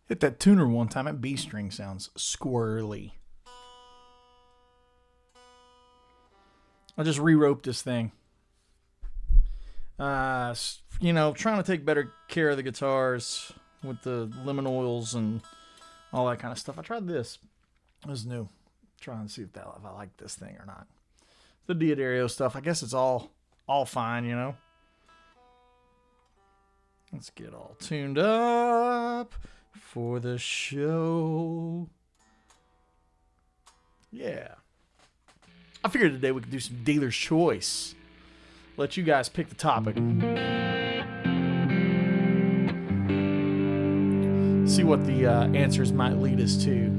Hit that tuner one time. That B string sounds squirrely. I just re-roped this thing. You know, trying to take better care of the guitars with the lemon oils and all that kind of stuff. I tried this. It was new. Trying to see if I like this thing or not. The Diodario stuff. I guess it's all fine, you know. Let's get all tuned up for the show. Yeah. I figured today we could do some dealer's choice. Let you guys pick the topic. See what the answers might lead us to.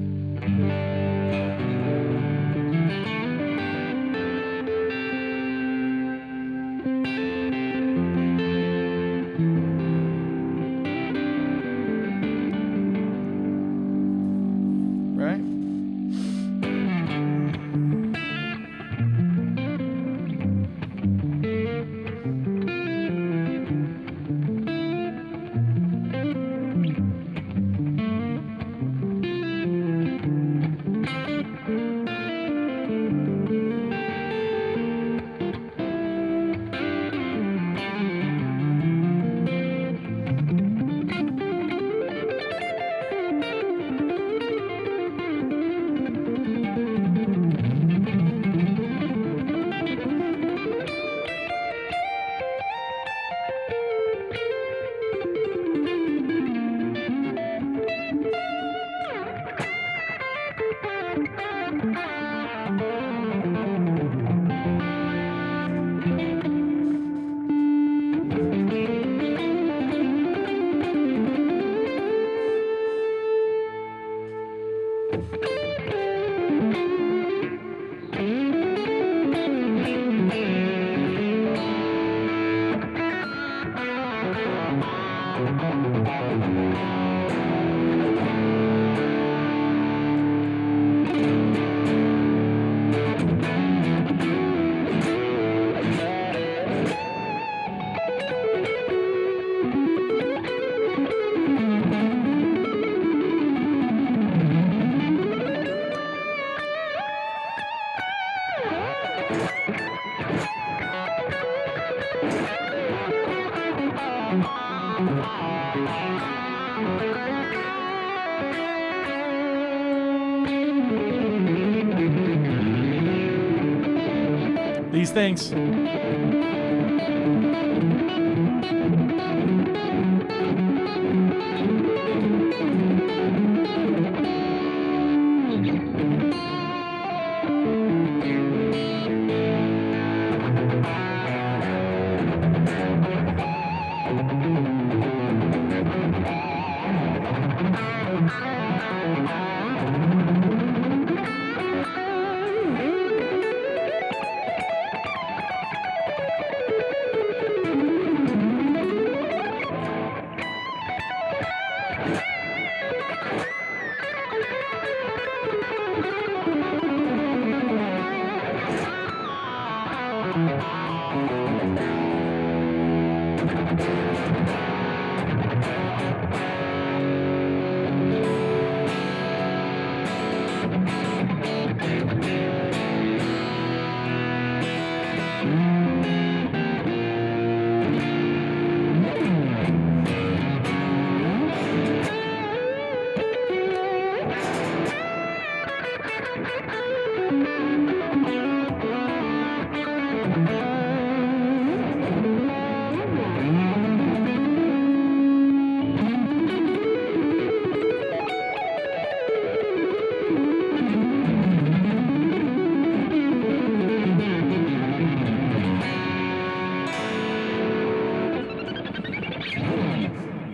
These things.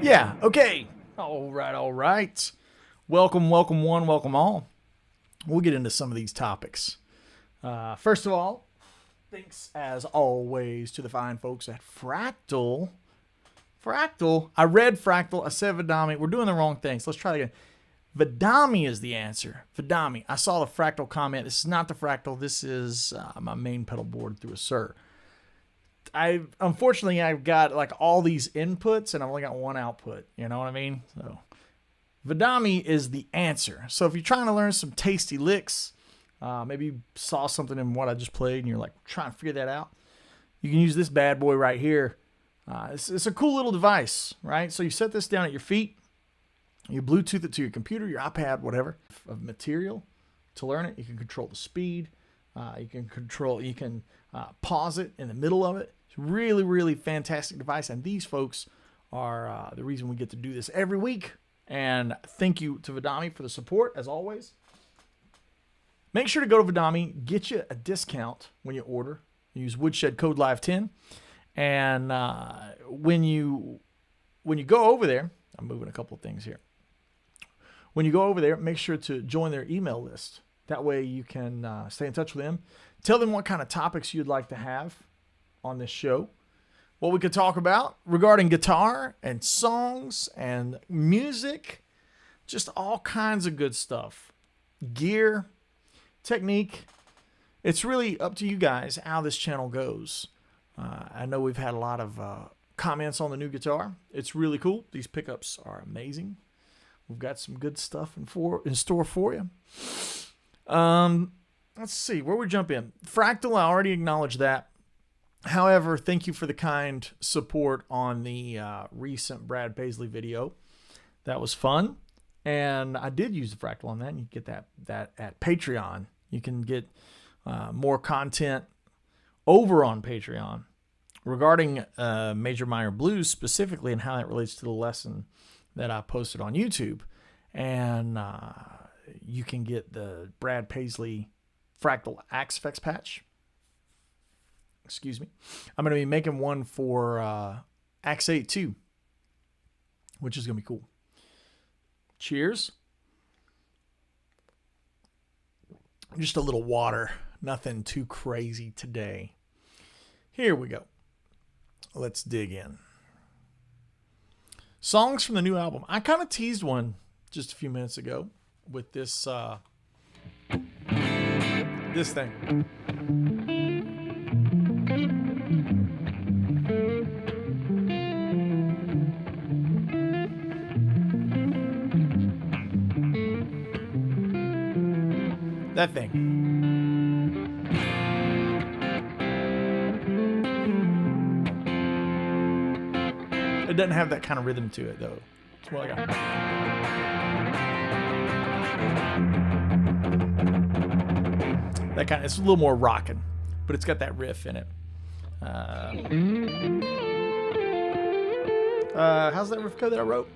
Yeah, okay. All right. Welcome one, welcome all. We'll get into some of these topics. First of all, thanks as always to the fine folks at Fractal. I read Fractal. I said Vidami. We're doing the wrong things. Let's try it again. Vidami is the answer. Vidami. I saw the Fractal comment. This is not the Fractal. This is my main pedal board through a Sir. Unfortunately, I've got like all these inputs and I've only got one output. You know what I mean? So Vidami is the answer. So if you're trying to learn some tasty licks, maybe you saw something in what I just played and you're like trying to figure that out, you can use this bad boy right here. It's a cool little device, right? So you set this down at your feet, you Bluetooth it to your computer, your iPad, whatever, of material to learn it. You can control the speed. You can pause it in the middle of it. It's a really, really fantastic device. And these folks are the reason we get to do this every week. And thank you to Vidami for the support, as always. Make sure to go to Vidami, get you a discount when you order. Use Woodshed code LIVE10. And when you go over there, I'm moving a couple of things here. When you go over there, make sure to join their email list. That way you can stay in touch with them. Tell them what kind of topics you'd like to have on this show. What we could talk about regarding guitar and songs and music. Just all kinds of good stuff. Gear, technique. It's really up to you guys how this channel goes. I know we've had a lot of comments on the new guitar. It's really cool. These pickups are amazing. We've got some good stuff in store for you. Let's see where we jump in. Fractal, I already acknowledged that. However, thank you for the kind support on the recent Brad Paisley video. That was fun, and I did use the Fractal on that. And you get that at Patreon. You can get more content over on Patreon regarding Major Minor Blues specifically, and how that relates to the lesson that I posted on YouTube. And you can get the Brad Paisley Fractal Axe Effects patch. Excuse me. I'm going to be making one for Axe 8 too, which is going to be cool. Cheers. Just a little water. Nothing too crazy today. Here we go. Let's dig in. Songs from the new album. I kind of teased one just a few minutes ago with this this thing. That thing. It doesn't have that kind of rhythm to it, though. It's more like a... that kind of, it's a little more rocking, but it's got that riff in it. How's that riff go that I wrote?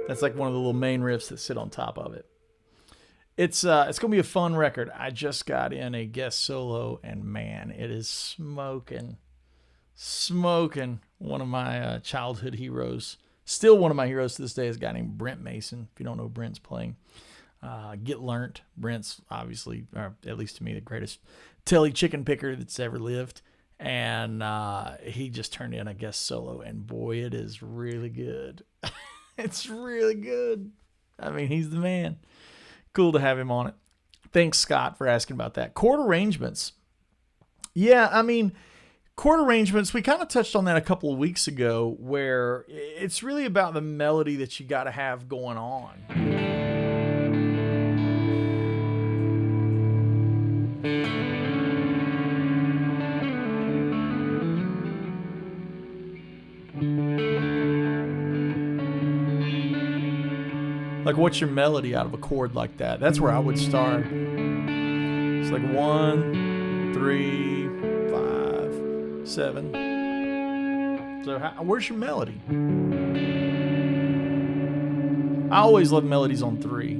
That's like one of the little main riffs that sit on top of it. It's gonna be a fun record. I just got in a guest solo, and man, it is smoking. One of my childhood heroes, still one of my heroes to this day, is a guy named Brent Mason. If you don't know Brent's playing, Get Learnt. Brent's obviously, or at least to me, the greatest telly chicken picker that's ever lived. And he just turned in a guest solo, and boy, it is really good. It's really good. I mean, he's the man. Cool to have him on it. Thanks, Scott, for asking about that. Chord arrangements. Yeah, I mean, chord arrangements, we kind of touched on that a couple of weeks ago, where it's really about the melody that you got to have going on. Like, what's your melody out of a chord like that? That's where I would start. It's like 1, 3, 5, 7. So where's your melody? I always love melodies on 3.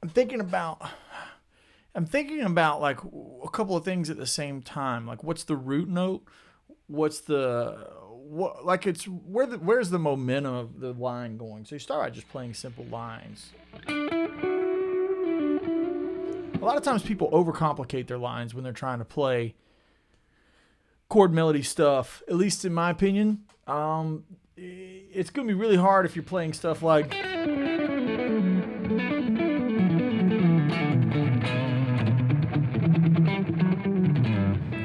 I'm thinking about like a couple of things at the same time. Like, what's the root note? Where's the momentum of the line going? So you start by just playing simple lines. A lot of times people overcomplicate their lines when they're trying to play chord melody stuff. At least in my opinion, it's going to be really hard if you're playing stuff like.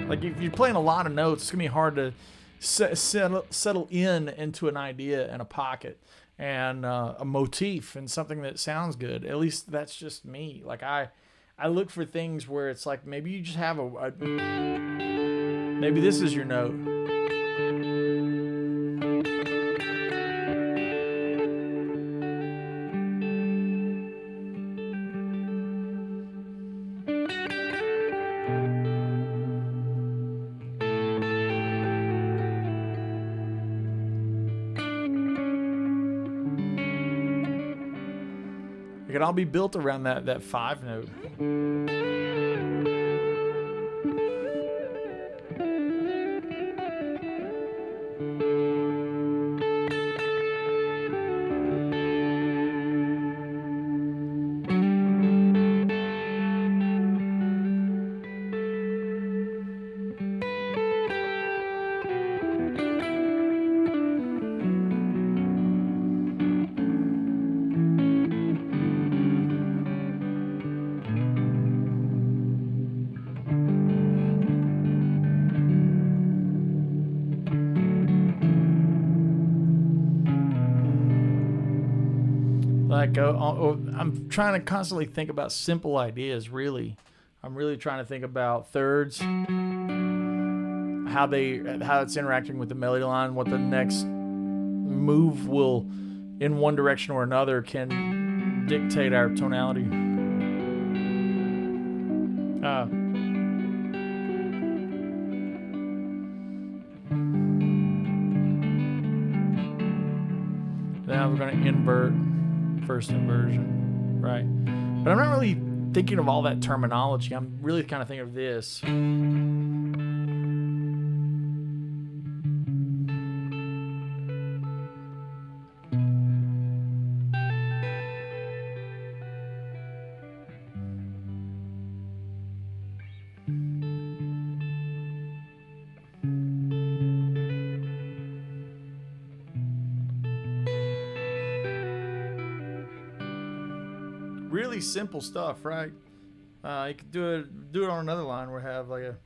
Like if you're playing a lot of notes, it's going to be hard to settle into an idea and a pocket and a motif and something that sounds good. At least that's just me. Like I look for things where it's like maybe you just have maybe this is your note. It can all be built around that 5 note. Like I'm trying to constantly think about simple ideas. Really, I'm really trying to think about thirds, how it's interacting with the melody line, what the next move will, in one direction or another, can dictate our tonality. Now we're going to invert. First inversion, right? But I'm not really thinking of all that terminology. I'm really kind of thinking of this. Really simple stuff, right? You could do it on another line where we have like a.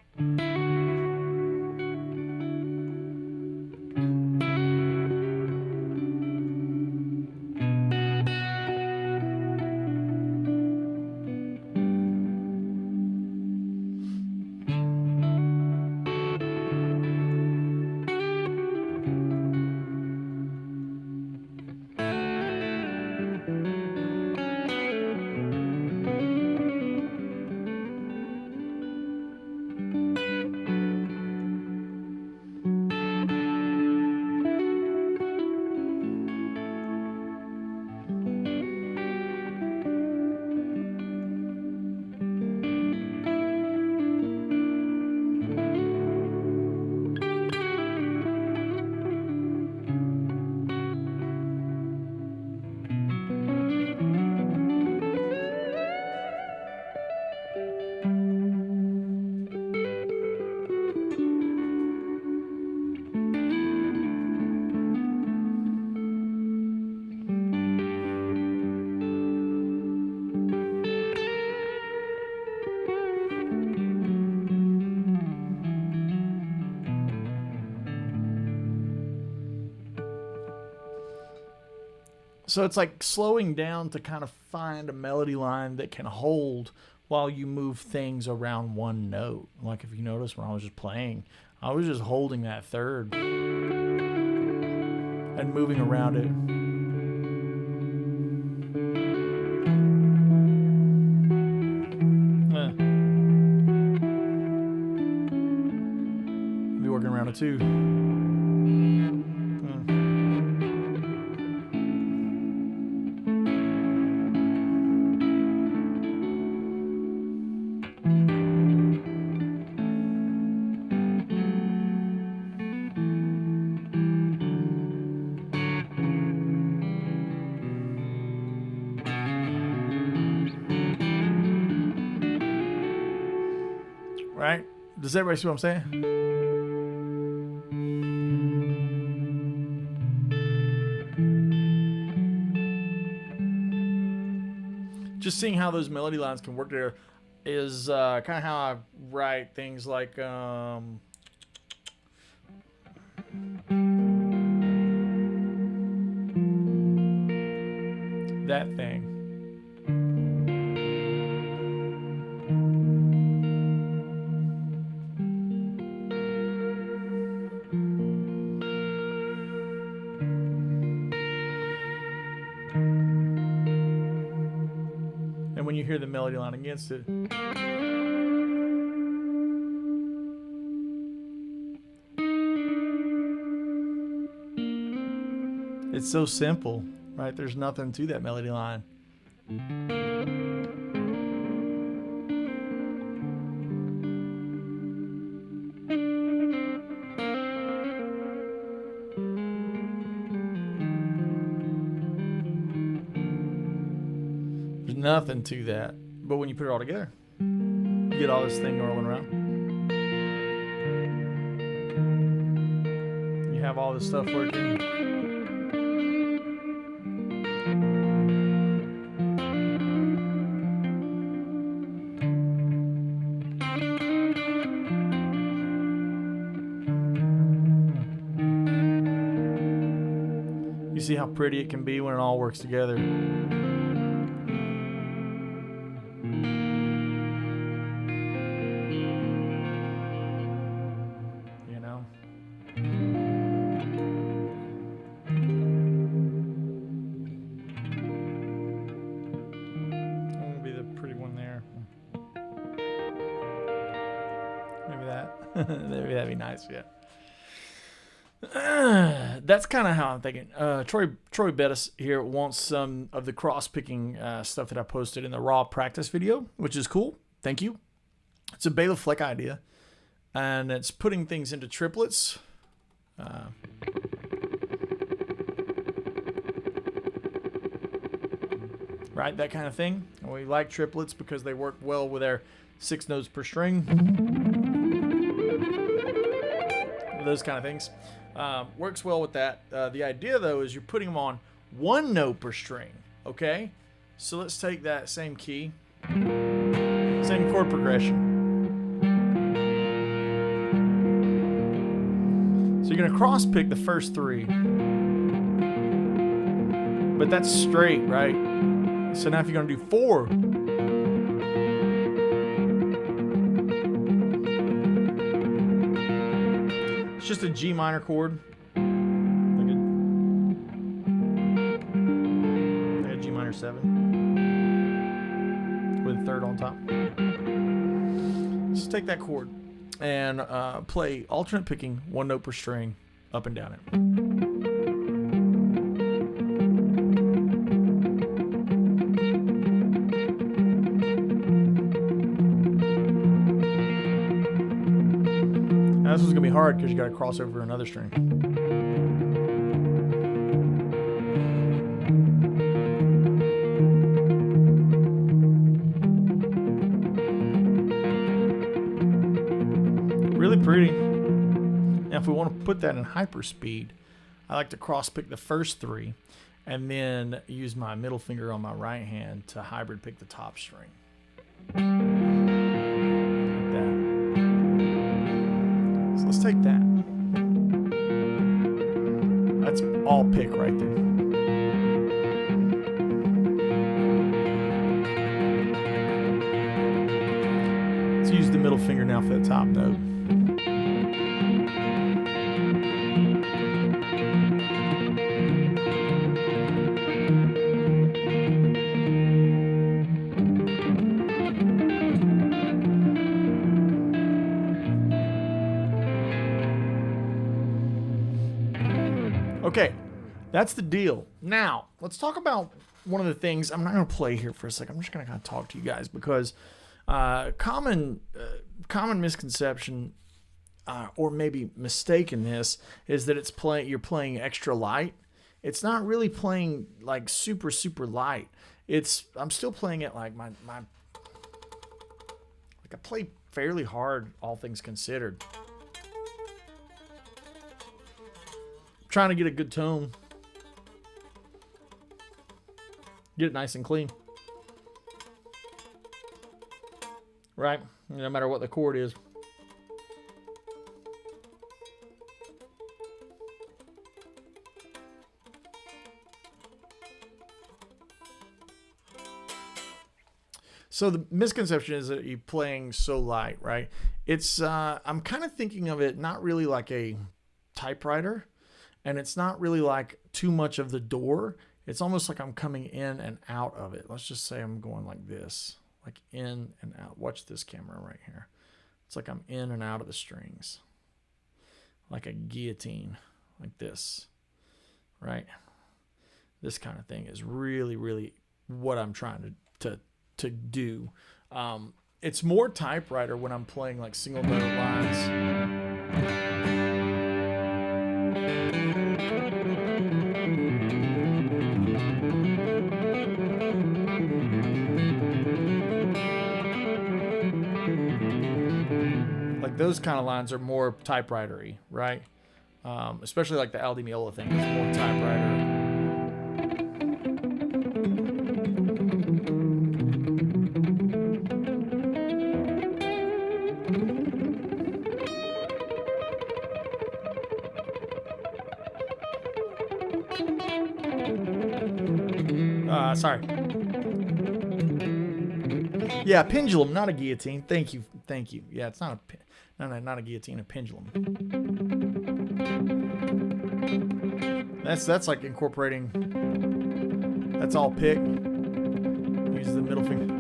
So it's like slowing down to kind of find a melody line that can hold while you move things around one note. Like if you notice when I was just playing, I was just holding that third and moving around it. Be working around it too. right? Does everybody see what I'm saying? Just seeing how those melody lines can work there is kind of how I write things like that thing. And when you hear the melody line against it, it's so simple, right? There's nothing to that melody line. There's nothing to that. But when you put it all together, you get all this thing rolling around. You have all this stuff working. You see how pretty it can be when it all works together. You know? What would be the pretty one there? Maybe that. Maybe that'd be nice, yeah. That's kind of how I'm thinking. Troy Bettis here wants some of the cross-picking stuff that I posted in the raw practice video, which is cool. Thank you. It's a Bela Fleck idea, and it's putting things into triplets. Right, that kind of thing. And we like triplets because they work well with our 6 notes per string. Those kind of things. Works well with that. The idea, though, is you're putting them on 1 note per string. Okay? So let's take that same key, same chord progression. So you're going to cross pick the first 3. But that's straight, right? So now if you're going to do 4, it's just a G minor chord. Like a G minor 7 with a 3rd on top. Just take that chord and play alternate picking 1 note per string up and down it. Now this one's gonna be hard because you gotta cross over another string. Really pretty. Now if we want to put that in hyperspeed, I like to cross pick the first 3 and then use my middle finger on my right hand to hybrid pick the top string. Like that. So let's take that. That's all pick right there. Let's use the middle finger now for the top note. Okay, that's the deal. Now, let's talk about one of the things. I'm not going to play here for a second. I'm just going to kind of talk to you guys because common misconception or maybe mistake in this is that you're playing extra light. It's not really playing like super light. I'm still playing it like I play fairly hard, all things considered. Trying to get a good tone. Get it nice and clean. Right? No matter what the chord is. So the misconception is that you're playing so light, right? It's I'm kind of thinking of it not really like a typewriter, and it's not really like too much of the door. It's almost like I'm coming in and out of it. Let's just say I'm going like this, like in and out. Watch this camera right here. It's like I'm in and out of the strings, like a guillotine, like this, right? This kind of thing is really, really what I'm trying to do. It's more typewriter when I'm playing like single note lines. Like those kind of lines are more typewriter-y, right? Especially like the Al Di Meola thing is more typewriter. Sorry. Yeah, pendulum, not a guillotine. Thank you. Yeah, it's not a guillotine, a pendulum. That's like incorporating. That's all pick. Use the middle finger.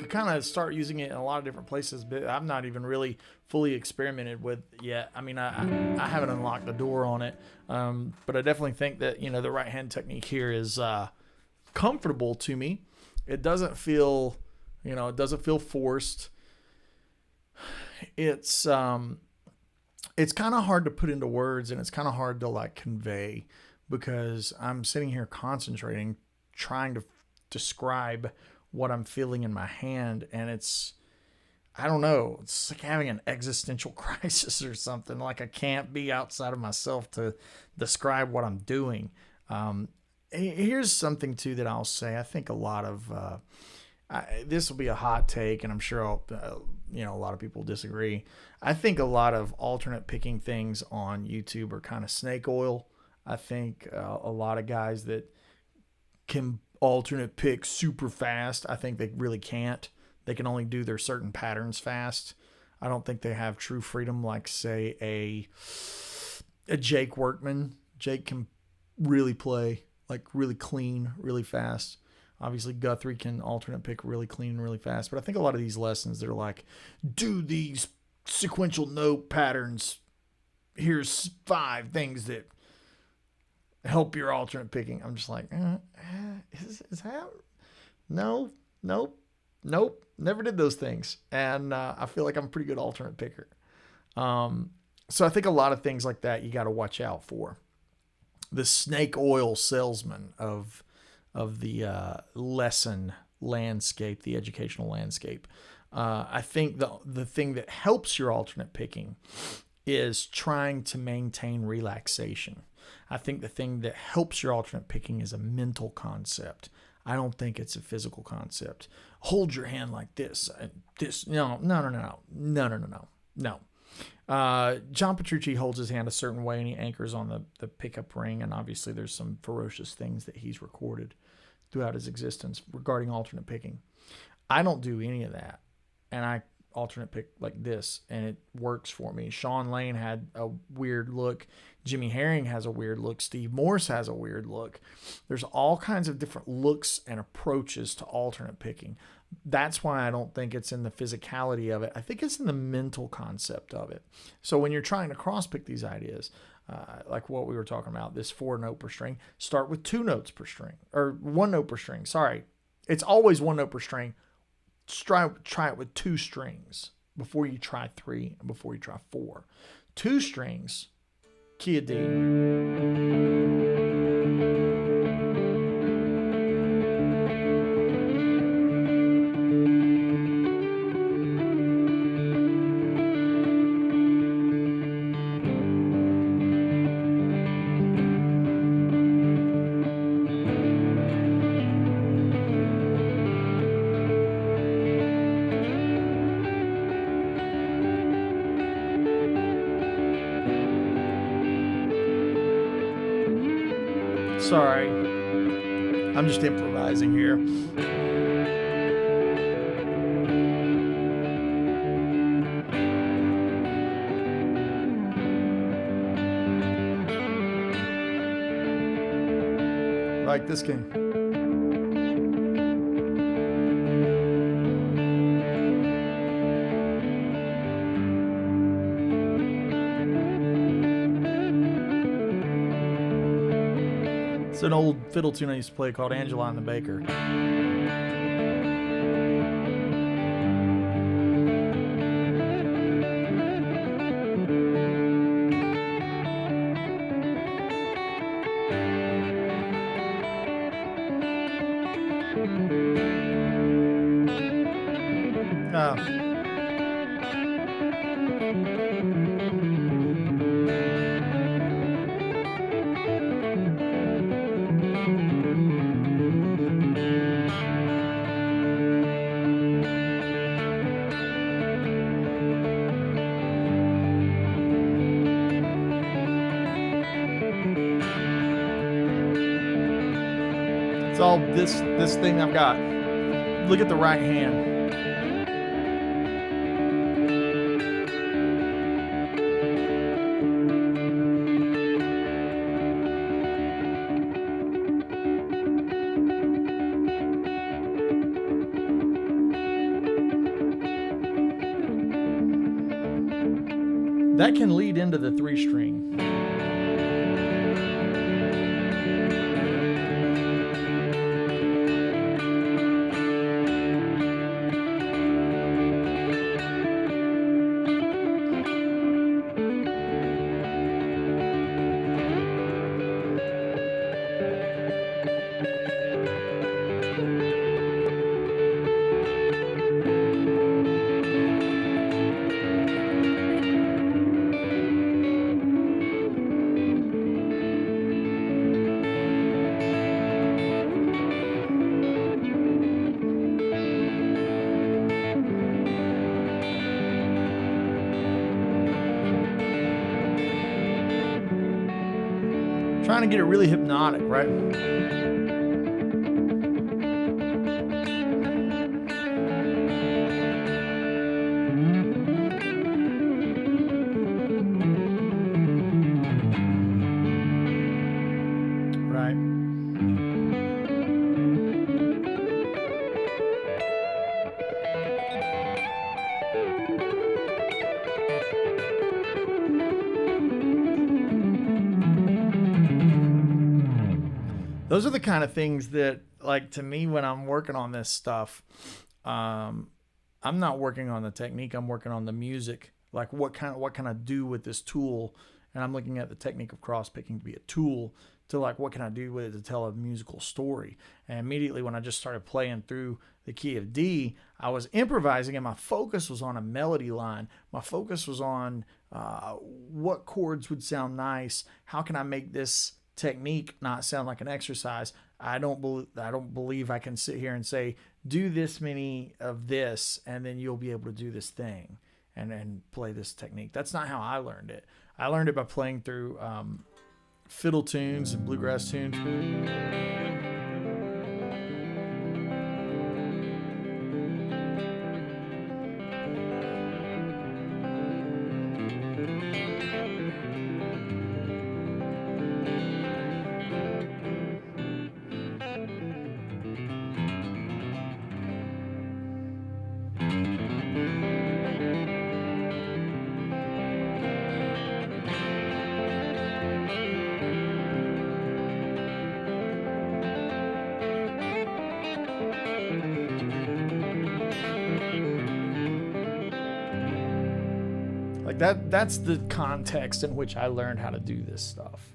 Kind of start using it in a lot of different places, but I've not even really fully experimented with yet. I mean, I haven't unlocked the door on it, but I definitely think that, you know, the right hand technique here is comfortable to me. It doesn't feel, you know, it doesn't feel forced. It's kind of hard to put into words, and it's kind of hard to like convey, because I'm sitting here concentrating, trying to describe what I'm feeling in my hand, and it's, I don't know, it's like having an existential crisis or something. Like I can't be outside of myself to describe what I'm doing. Here's something too that I'll say. I think a lot of this will be a hot take, and I'm sure a lot of people disagree. I think a lot of alternate picking things on YouTube are kind of snake oil. I think a lot of guys that can alternate pick super fast, I think they really can't. They can only do their certain patterns fast. I don't think they have true freedom like, say, a Jake Workman. Jake can really play like really clean, really fast. Obviously, Guthrie can alternate pick really clean and really fast. But I think a lot of these lessons, they're like, do these sequential note patterns. Here's 5 things that help your alternate picking. I'm just like, is that? Nope. Never did those things. And I feel like I'm a pretty good alternate picker. So I think a lot of things like that you got to watch out for. The snake oil salesman of the lesson landscape, the educational landscape. I think the thing that helps your alternate picking is trying to maintain relaxation. I think the thing that helps your alternate picking is a mental concept. I don't think it's a physical concept. Hold your hand like this. No. John Petrucci holds his hand a certain way, and he anchors on the pickup ring. And obviously there's some ferocious things that he's recorded throughout his existence regarding alternate picking. I don't do any of that. And I alternate pick like this, and it works for me. Sean Lane had a weird look. Jimmy Herring has a weird look. Steve Morse has a weird look. There's all kinds of different looks and approaches to alternate picking. That's why I don't think it's in the physicality of it. I think it's in the mental concept of it. So when you're trying to cross pick these ideas, like what we were talking about, this 4 note per string, start with 2 notes per string, or 1 note per string. Sorry. It's always 1 note per string. Try it with 2 strings before you try 3 and before you try 4. 2 strings, key of D. Sorry, I'm just improvising here. Like this game. It's an old fiddle tune I used to play called Angela and the Baker. It's all this thing I've got. Look at the right hand. That can lead into the 3 string. Trying to get it really hypnotic, right? Right. Those are the kind of things that, like, to me, when I'm working on this stuff, I'm not working on the technique. I'm working on the music. Like, what can I do with this tool? And I'm looking at the technique of cross picking to be a tool to, like, what can I do with it to tell a musical story? And immediately when I just started playing through the key of D, I was improvising, and my focus was on a melody line. My focus was on what chords would sound nice. How can I make this technique not sound like an exercise? I don't believe I can sit here and say, do this many of this and then you'll be able to do this thing and play this technique. That's not how I learned it. I learned it by playing through fiddle tunes and bluegrass tunes. that's the context in which I learned how to do this stuff.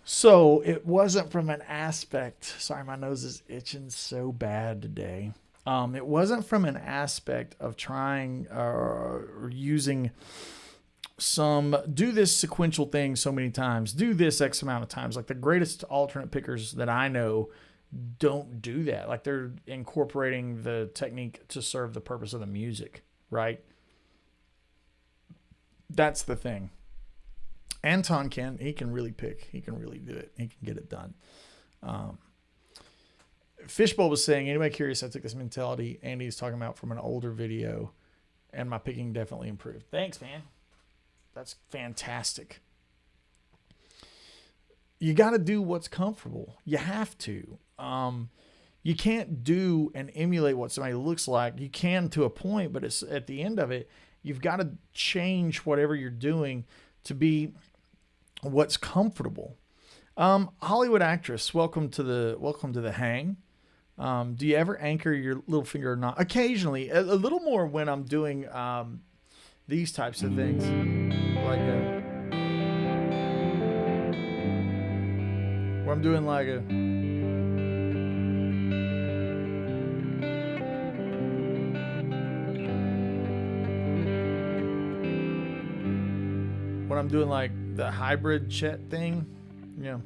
So it wasn't from an aspect, sorry, my nose is itching so bad today. It wasn't from an aspect of trying or using do this sequential thing so many times, do this X amount of times. Like the greatest alternate pickers that I know don't do that. Like they're incorporating the technique to serve the purpose of the music, right? That's the thing. Anton he can really pick. He can really do it. He can get it done. Fishbowl was saying, anybody curious, I took this mentality Andy's talking about from an older video, and my picking definitely improved. Thanks, man. That's fantastic. You got to do what's comfortable. You have to. You can't do and emulate what somebody looks like. You can to a point, but it's at the end of it, you've got to change whatever you're doing to be what's comfortable. Hollywood actress, welcome to the hang. Do you ever anchor your little finger or not? Occasionally, a little more when I'm doing these types of things, like where I'm doing like when I'm doing like the hybrid Chet thing, yeah.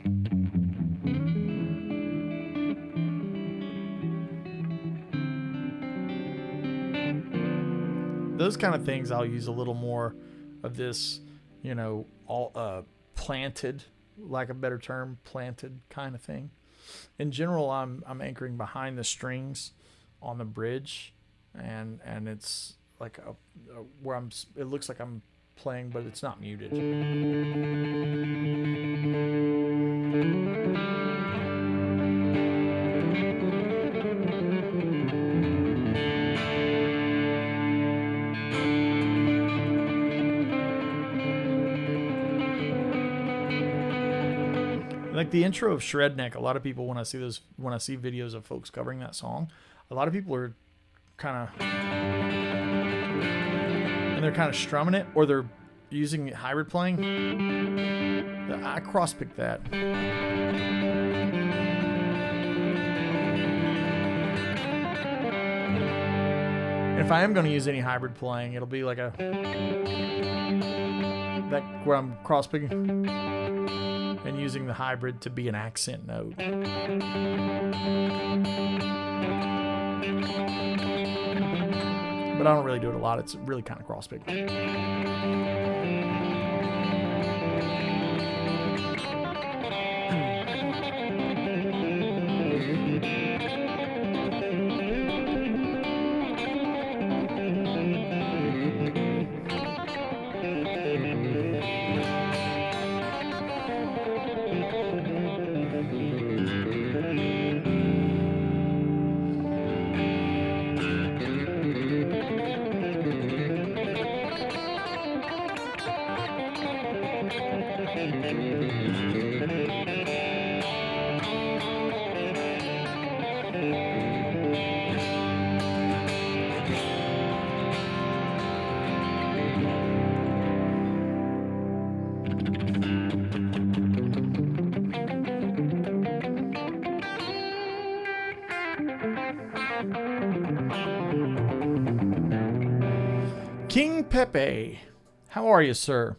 Those kind of things, I'll use a little more of this, all planted, lack of a better term, planted kind of thing. In general, I'm anchoring behind the strings on the bridge, and it's like where it looks like I'm playing, but it's not muted. Like the intro of Shredneck, a lot of people, when I see videos of folks covering that song, a lot of people are kind of strumming it, or they're using hybrid playing. I cross-pick that. And if I am going to use any hybrid playing, it'll be like where I'm cross-picking and using the hybrid to be an accent note. But I don't really do it a lot. It's really kind of cross-pick. King Pepe, how are you, sir?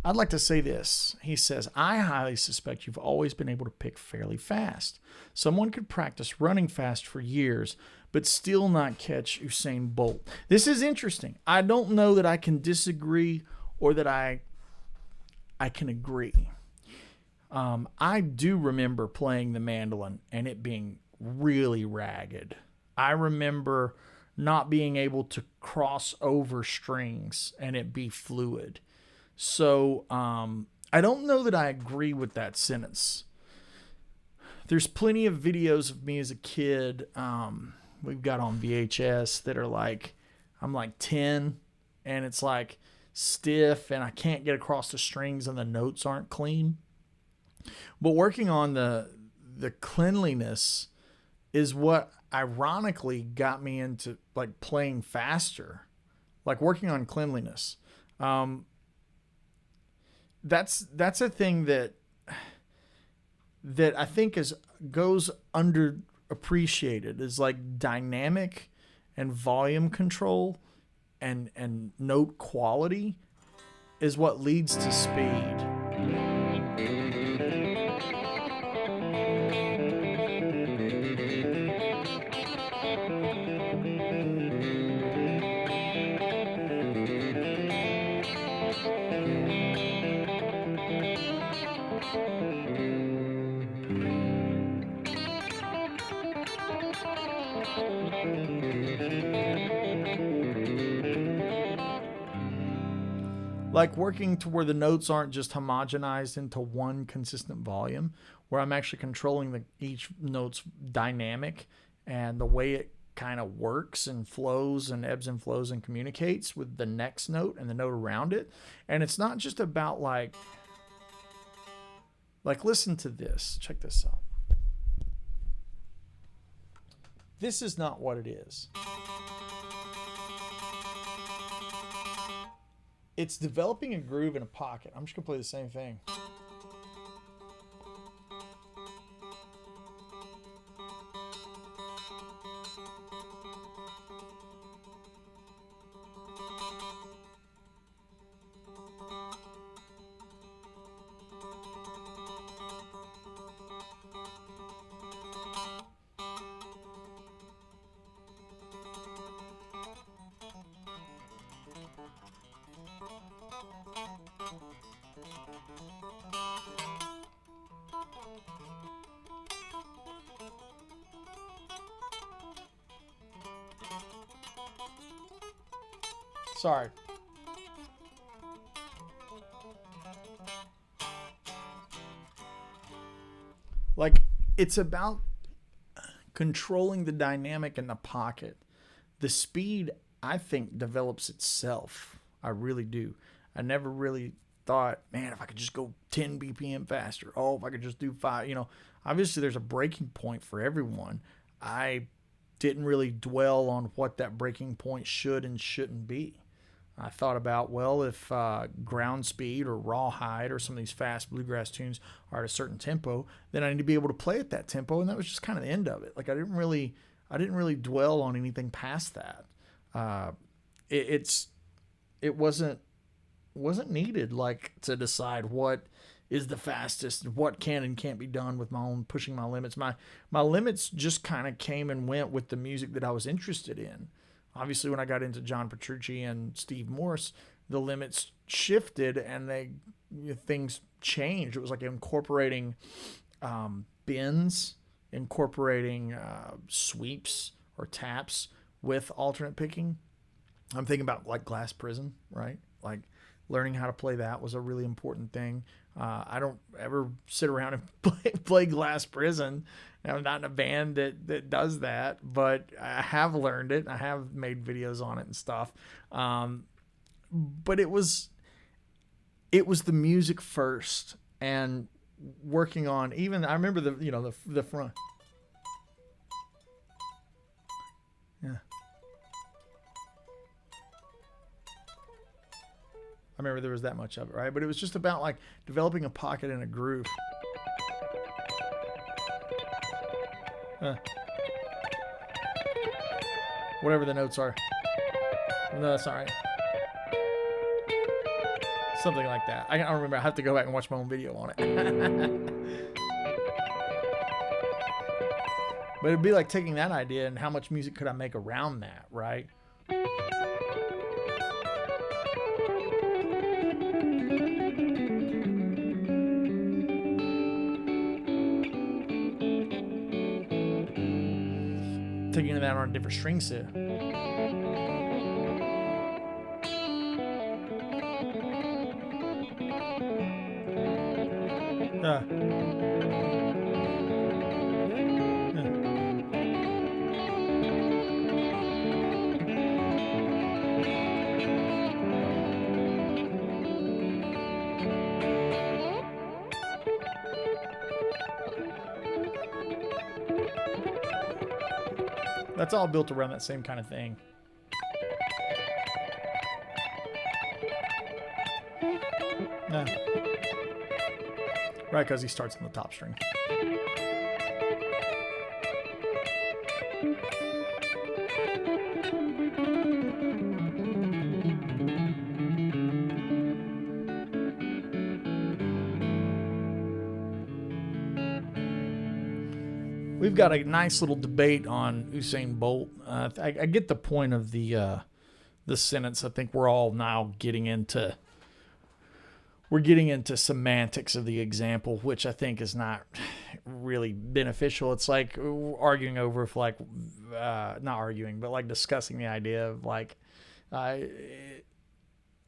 I'd like to say this. He says, I highly suspect you've always been able to pick fairly fast. Someone could practice running fast for years, but still not catch Usain Bolt. This is interesting. I don't know that I can disagree or that I can agree. I do remember playing the mandolin and it being really ragged. I remember not being able to cross over strings and it be fluid. So I don't know that I agree with that sentence. There's plenty of videos of me as a kid we've got on VHS that are like, I'm like 10 and it's like stiff and I can't get across the strings and the notes aren't clean. But working on the cleanliness is what ironically got me into like playing faster. like working on cleanliness. That's a thing that I think goes underappreciated, is like dynamic and volume control and note quality is what leads to speed. Like working to where the notes aren't just homogenized into one consistent volume, where I'm actually controlling each note's dynamic and the way it kind of works and flows and ebbs and flows and communicates with the next note and the note around it. And it's not just about like listen to this. Check this out. This is not what it is. It's developing a groove in a pocket. I'm just going to play the same thing. Sorry. Like, it's about controlling the dynamic in the pocket. The speed, I think, develops itself. I really do. I never really thought, man, if I could just go 10 BPM faster. Oh, if I could just do 5. You know, obviously there's a breaking point for everyone. I didn't really dwell on what that breaking point should and shouldn't be. I thought about, well, if ground speed or rawhide or some of these fast bluegrass tunes are at a certain tempo, then I need to be able to play at that tempo, and that was just kind of the end of it. Like I didn't really dwell on anything past that. It wasn't needed, like, to decide what is the fastest, what can and can't be done with my own pushing my limits. My limits just kind of came and went with the music that I was interested in. Obviously, when I got into John Petrucci and Steve Morse, the limits shifted and things changed. It was like incorporating bends, incorporating sweeps or taps with alternate picking. I'm thinking about like Glass Prison, right? Like learning how to play that was a really important thing. I don't ever sit around and play Glass Prison. I'm not in a band that does that, but I have learned it. I have made videos on it and stuff. But it was the music first, and working on, even I remember the front. Yeah. I remember there was that much of it, right? But it was just about like developing a pocket and a groove. Whatever the notes are. No, that's all right. Something like that. I don't remember. I have to go back and watch my own video on it. But it'd be like taking that idea and how much music could I make around that, right? Taking that on a different string set. That's all built around that same kind of thing. Yeah. Right, because he starts on the top string. We've got a nice little debate on Usain Bolt. I get the point of the sentence. I think we're all now getting into semantics of the example, which I think is not really beneficial. It's like arguing over if not arguing, but like discussing the idea of like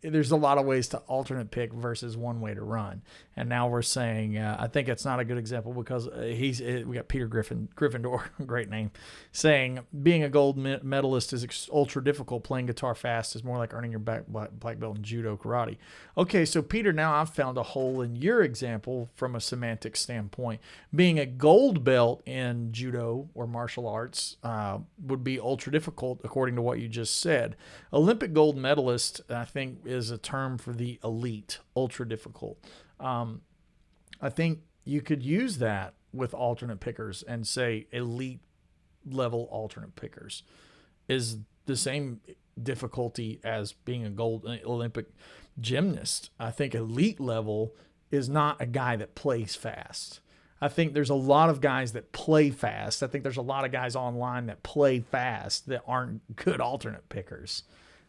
there's a lot of ways to alternate pick versus one way to run. And now we're saying, I think it's not a good example because we got Peter Gryffindor, great name, saying being a gold medalist is ultra difficult. Playing guitar fast is more like earning your black belt in judo, karate. Okay, so Peter, now I've found a hole in your example from a semantic standpoint. Being a gold belt in judo or martial arts would be ultra difficult according to what you just said. Olympic gold medalist, I think, is a term for the elite, ultra difficult. I think you could use that with alternate pickers and say elite level alternate pickers is the same difficulty as being a gold Olympic gymnast. I think elite level is not a guy that plays fast. I think there's a lot of guys that play fast. I think there's a lot of guys online that play fast that aren't good alternate pickers.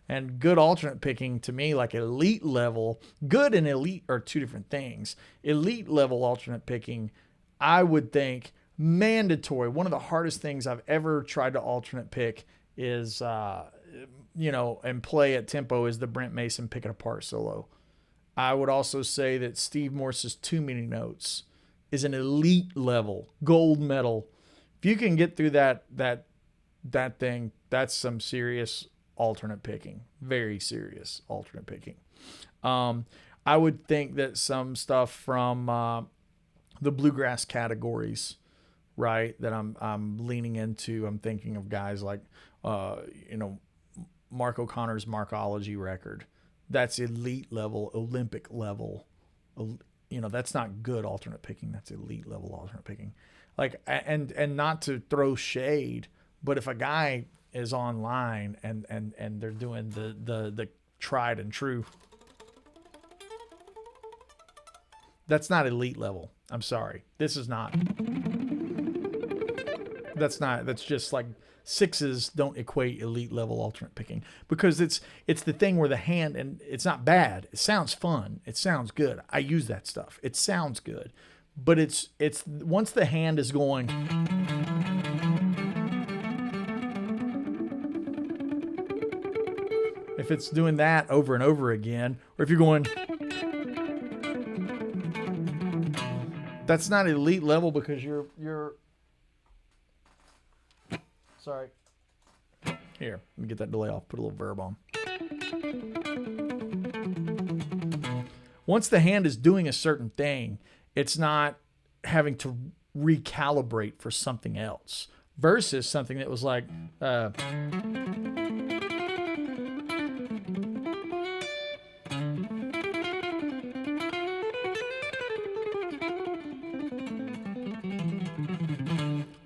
And good alternate picking, to me, like elite level, good and elite are two different things. Elite level alternate picking, I would think, mandatory. One of the hardest things I've ever tried to alternate pick is, and play at tempo is the Brent Mason Pick It Apart solo. I would also say that Steve Morse's Too Many Notes is an elite level, gold medal. If you can get through that thing, that's some serious alternate picking, very serious alternate picking. I would think that some stuff from the bluegrass categories, right, that I'm leaning into. I'm thinking of guys like Mark O'Connor's Markology record. That's elite level, Olympic level. That's not good alternate picking. That's elite level alternate picking. Like, and not to throw shade, but if a guy is online and they're doing the tried and true, that's not elite level. I'm sorry. This is not. That's just like sixes don't equate elite level alternate picking, because it's the thing where the hand, and it's not bad. It sounds fun. It sounds good. I use that stuff. It sounds good, but it's once the hand is going, if it's doing that over and over again, or if you're going, that's not elite level because you're sorry. Here, let me get that delay off. Put a little verb on. Once the hand is doing a certain thing, it's not having to recalibrate for something else versus something that was like,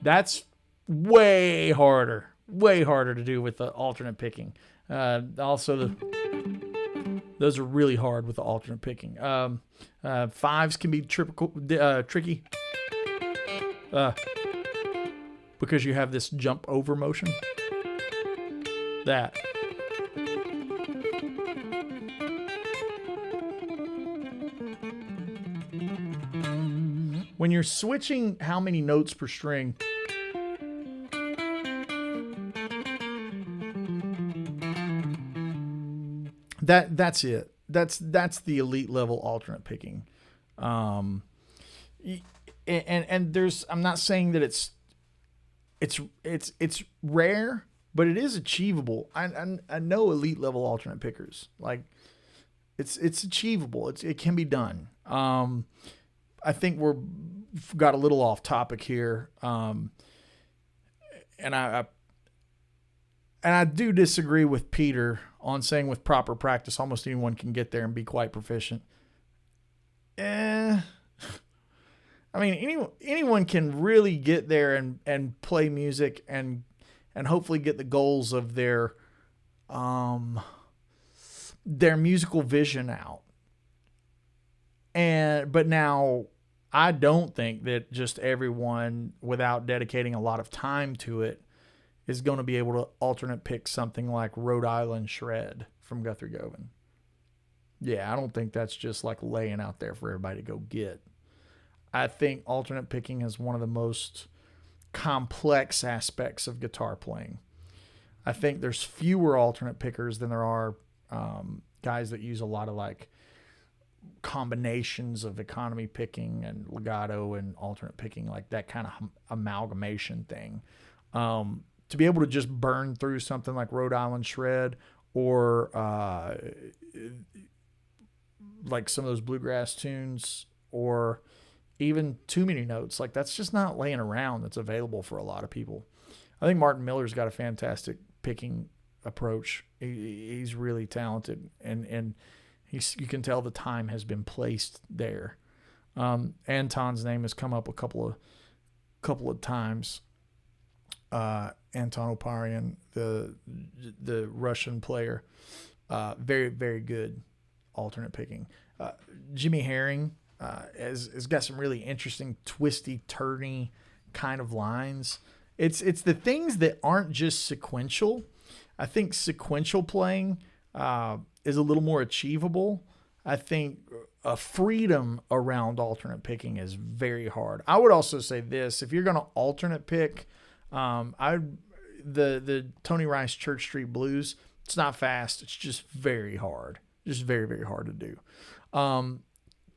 that's way harder to do with the alternate picking. Also, those are really hard with the alternate picking. Fives can be tricky because you have this jump over motion. That. When you're switching how many notes per string, that's it. That's the elite level alternate picking. And there's, I'm not saying that it's rare, but it is achievable. I know elite level alternate pickers. Like it's achievable. It can be done. I think we're got a little off topic here. And I do disagree with Peter on saying with proper practice, almost anyone can get there and be quite proficient. Eh, I mean, anyone can really get there and play music and hopefully get the goals of their musical vision out. But now I don't think that just everyone, without dedicating a lot of time to it, is going to be able to alternate pick something like Rhode Island Shred from Guthrie Govan. Yeah, I don't think that's just like laying out there for everybody to go get. I think alternate picking is one of the most complex aspects of guitar playing. I think there's fewer alternate pickers than there are guys that use a lot of like combinations of economy picking and legato and alternate picking, like that kind of amalgamation thing. To be able to just burn through something like Rhode Island Shred or like some of those bluegrass tunes or even Too Many Notes, like that's just not laying around that's available for a lot of people. I think Martin Miller's got a fantastic picking approach. He's really talented, and you can tell the time has been placed there. Anton's name has come up a couple of times. Anton Oparian, the Russian player, very, very good alternate picking. Jimmy Herring has got some really interesting twisty, turny kind of lines. It's the things that aren't just sequential. I think sequential playing is a little more achievable. I think a freedom around alternate picking is very hard. I would also say this: if you're going to alternate pick, the Tony Rice Church Street Blues, it's not fast. It's just very hard. Just very, very hard to do.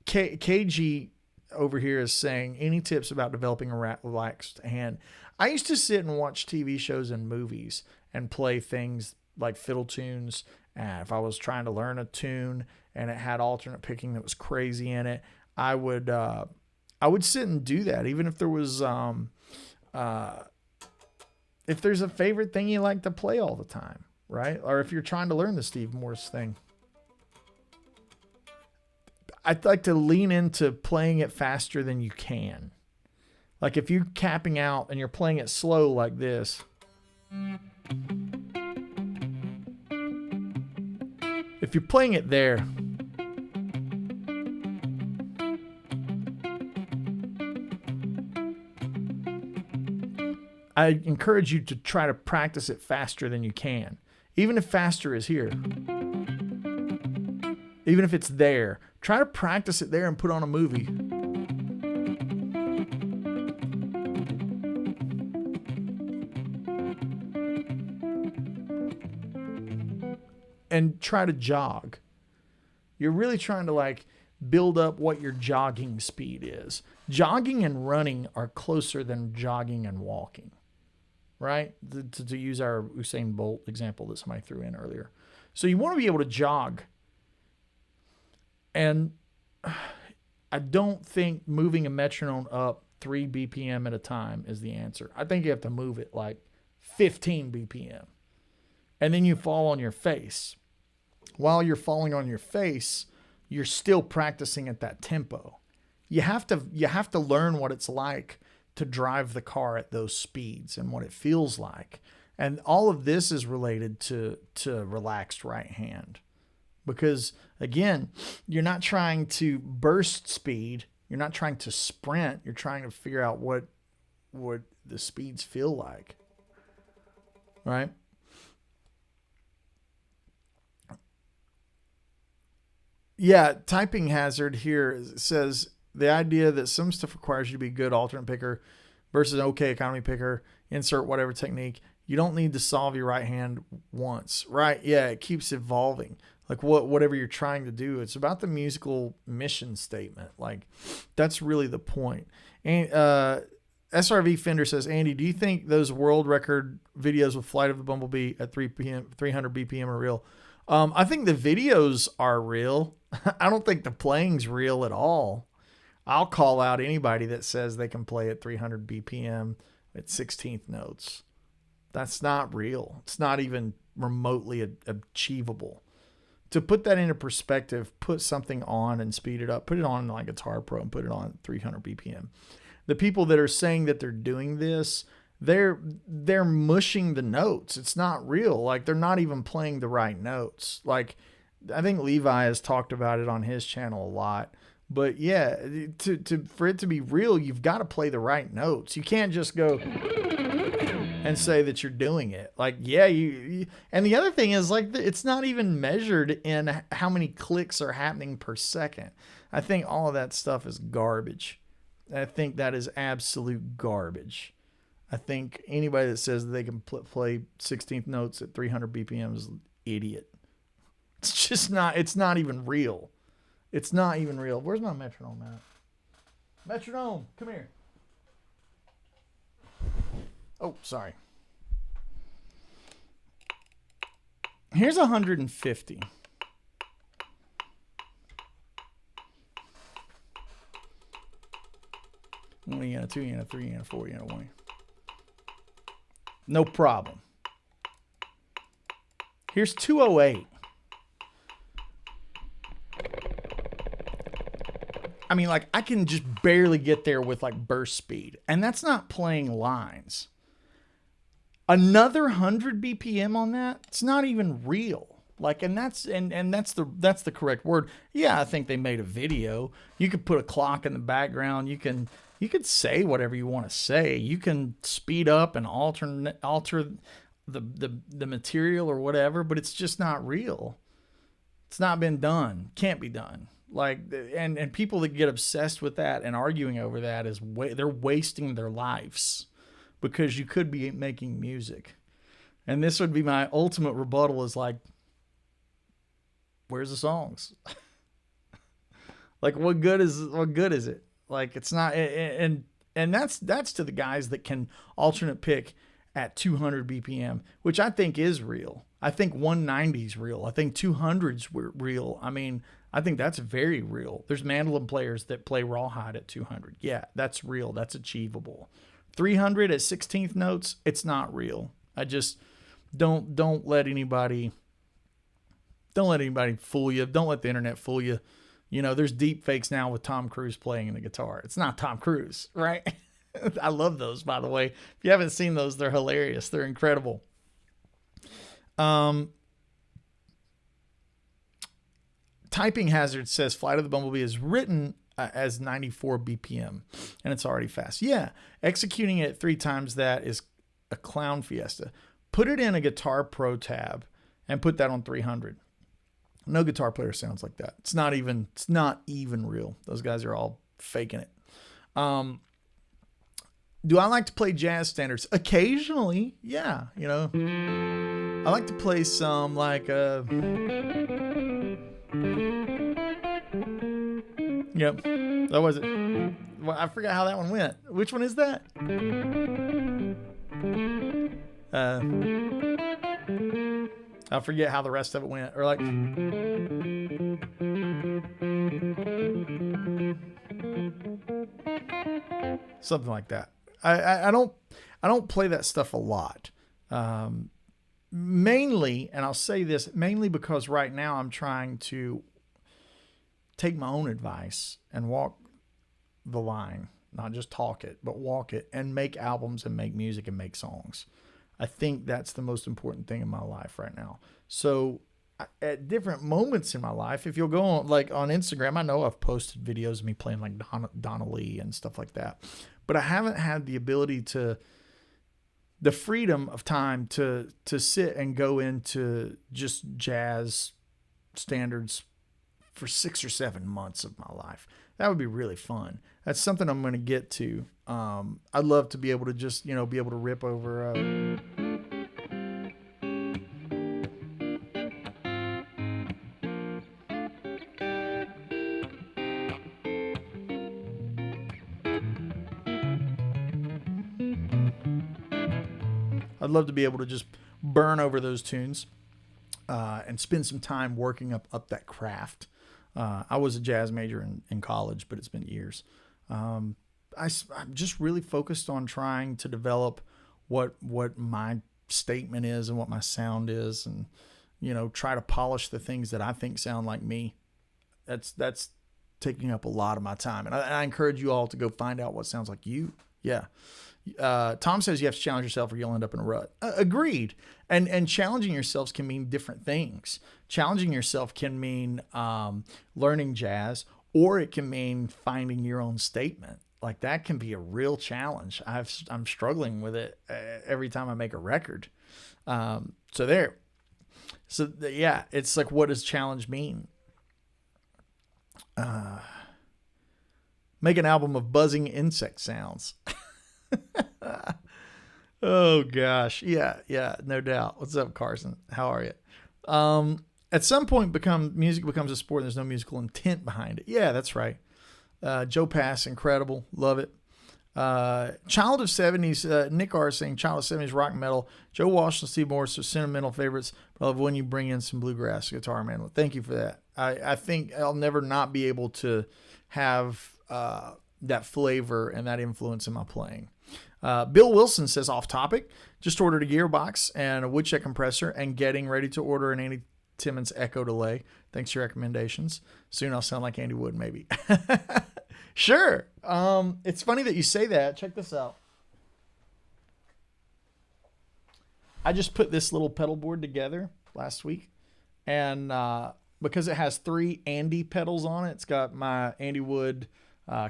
KG over here is saying, any tips about developing a relaxed hand? I used to sit and watch TV shows and movies and play things like fiddle tunes. And if I was trying to learn a tune and it had alternate picking that was crazy in it, I would sit and do that. Even if there was, if there's a favorite thing you like to play all the time, right? Or if you're trying to learn the Steve Morse thing. I'd like to lean into playing it faster than you can. Like if you're capping out and you're playing it slow like this. If you're playing it there, I encourage you to try to practice it faster than you can. Even if faster is here. Even if it's there. Try to practice it there and put on a movie. And try to jog. You're really trying to like build up what your jogging speed is. Jogging and running are closer than jogging and walking. Right? To use our Usain Bolt example that somebody threw in earlier. So you want to be able to jog. And I don't think moving a metronome up 3 BPM at a time is the answer. I think you have to move it like 15 BPM. And then you fall on your face. While you're falling on your face, you're still practicing at that tempo. You have to learn what it's like to drive the car at those speeds and what it feels like. And all of this is related to relaxed right hand. Because again, you're not trying to burst speed. You're not trying to sprint. You're trying to figure out what the speeds feel like. Right? Yeah, Typing Hazard here says the idea that some stuff requires you to be a good alternate picker versus an okay economy picker, insert whatever technique. You don't need to solve your right hand once, right? Yeah, it keeps evolving. Like whatever you're trying to do, it's about the musical mission statement. Like that's really the point. And SRV Fender says, Andy, do you think those world record videos with Flight of the Bumblebee at 300 BPM are real? I think the videos are real. I don't think the playing's real at all. I'll call out anybody that says they can play at 300 BPM at 16th notes. That's not real. It's not even remotely achievable. to put that into perspective, put something on and speed it up, put it on like Guitar Pro and put it on 300 BPM. The people that are saying that they're doing this, they're mushing the notes. It's not real. Like, they're not even playing the right notes. Like, I think Levi has talked about it on his channel a lot. But yeah, for it to be real, you've got to play the right notes. You can't just go and say that you're doing it. Like, yeah, you and the other thing is, like, it's not even measured in how many clicks are happening per second. I think all of that stuff is garbage. I think that is absolute garbage. I think anybody that says that they can play 16th notes at 300 BPM is an idiot. It's just not, it's not even real. It's not even real. Where's my metronome at? Metronome, come here. Oh, sorry. Here's 150. One yen, a 2 yen, a 3 yen, a 4 yen, a 1 yen. No problem. Here's 208. I mean, like, I can just barely get there with like burst speed, and that's not playing lines. Another 100 BPM on that, it's not even real. Like, and that's the correct word. Yeah, I think they made a video. You could put a clock in the background. You could say whatever you want to say. You can speed up and alter the material or whatever, but it's just not real. It's not been done. Can't be done. Like, and people that get obsessed with that and arguing over that they're wasting their lives, because you could be making music. And this would be my ultimate rebuttal, is like, where's the songs? Like, what good is it? Like, it's not, and that's to the guys that can alternate pick at 200 BPM, which I think is real. I think 190 is real. I think 200's real. I mean, I think that's very real. There's mandolin players that play rawhide at 200. Yeah, that's real. That's achievable. 300 at 16th notes, it's not real. I just don't let anybody fool you. Don't let the internet fool you. You know, there's deep fakes now with Tom Cruise playing the guitar. It's not Tom Cruise, right? I love those, by the way. If you haven't seen those, they're hilarious. They're incredible. Typing Hazard says Flight of the Bumblebee is written as 94 BPM, and it's already fast. Yeah, executing it 3 times that is a clown fiesta. Put it in a Guitar Pro tab and put that on 300. No guitar player sounds like that. It's not even real. Those guys are all faking it. Do I like to play jazz standards? Occasionally, yeah. You know, I like to play some like yep, that was it. Well, I forgot how that one went. Which one is that? I forget how the rest of it went. Or like, something like that. I don't play that stuff a lot. Mainly, and I'll say this, mainly because right now I'm trying to take my own advice and walk the line, not just talk it, but walk it, and make albums and make music and make songs. I think that's the most important thing in my life right now. So at different moments in my life, if you'll go on, like on Instagram, I know I've posted videos of me playing like Donna Lee and stuff like that, but I haven't had the ability the freedom of time to sit and go into just jazz standards for 6 or 7 months of my life. That would be really fun. That's something I'm going to get to. I'd love to be able to just, be able to rip over. I'd love to be able to just burn over those tunes and spend some time working up that craft. I was a jazz major in college, but it's been years. I'm just really focused on trying to develop what my statement is and what my sound is, and try to polish the things that I think sound like me. That's taking up a lot of my time. And I encourage you all to go find out what sounds like you. Yeah. Tom says you have to challenge yourself or you'll end up in a rut. Agreed. And challenging yourselves can mean different things. Challenging yourself can mean learning jazz, or it can mean finding your own statement. Like that can be a real challenge. I'm struggling with it every time I make a record. Yeah, it's like, what does challenge mean? Make an album of buzzing insect sounds. Oh gosh. Yeah, no doubt. What's up, Carson? How are you? At some point music becomes a sport and there's no musical intent behind it. Yeah, that's right. Joe Pass, incredible. Love it. Child of 70s, Nick R saying child of 70s rock metal. Joe Walsh and Steve Morse are sentimental favorites, but I love when you bring in some bluegrass guitar, man. Thank you for that. I think I'll never not be able to have that flavor and that influence in my playing. Bill Wilson says, off topic, just ordered a gearbox and a Woodshed compressor and getting ready to order an Andy Timmons Echo delay. Thanks for your recommendations. Soon I'll sound like Andy Wood, maybe. Sure. It's funny that you say that. Check this out. I just put this little pedal board together last week, and because it has 3 Andy pedals on it, it's got my Andy Wood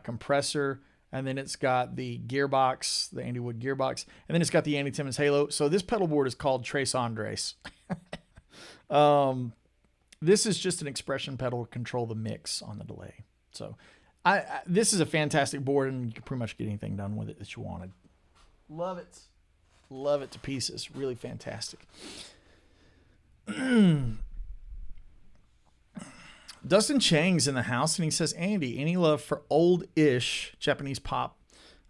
compressor, and then it's got the gearbox, the Andy Wood gearbox, and then it's got the Andy Timmons Halo. So this pedal board is called Tres Andres. This is just an expression pedal to control the mix on the delay. So this is a fantastic board, and you can pretty much get anything done with it that you wanted. Love it. Love it to pieces. Really fantastic. Dustin Chang's in the house, and he says, Andy, any love for old-ish Japanese pop?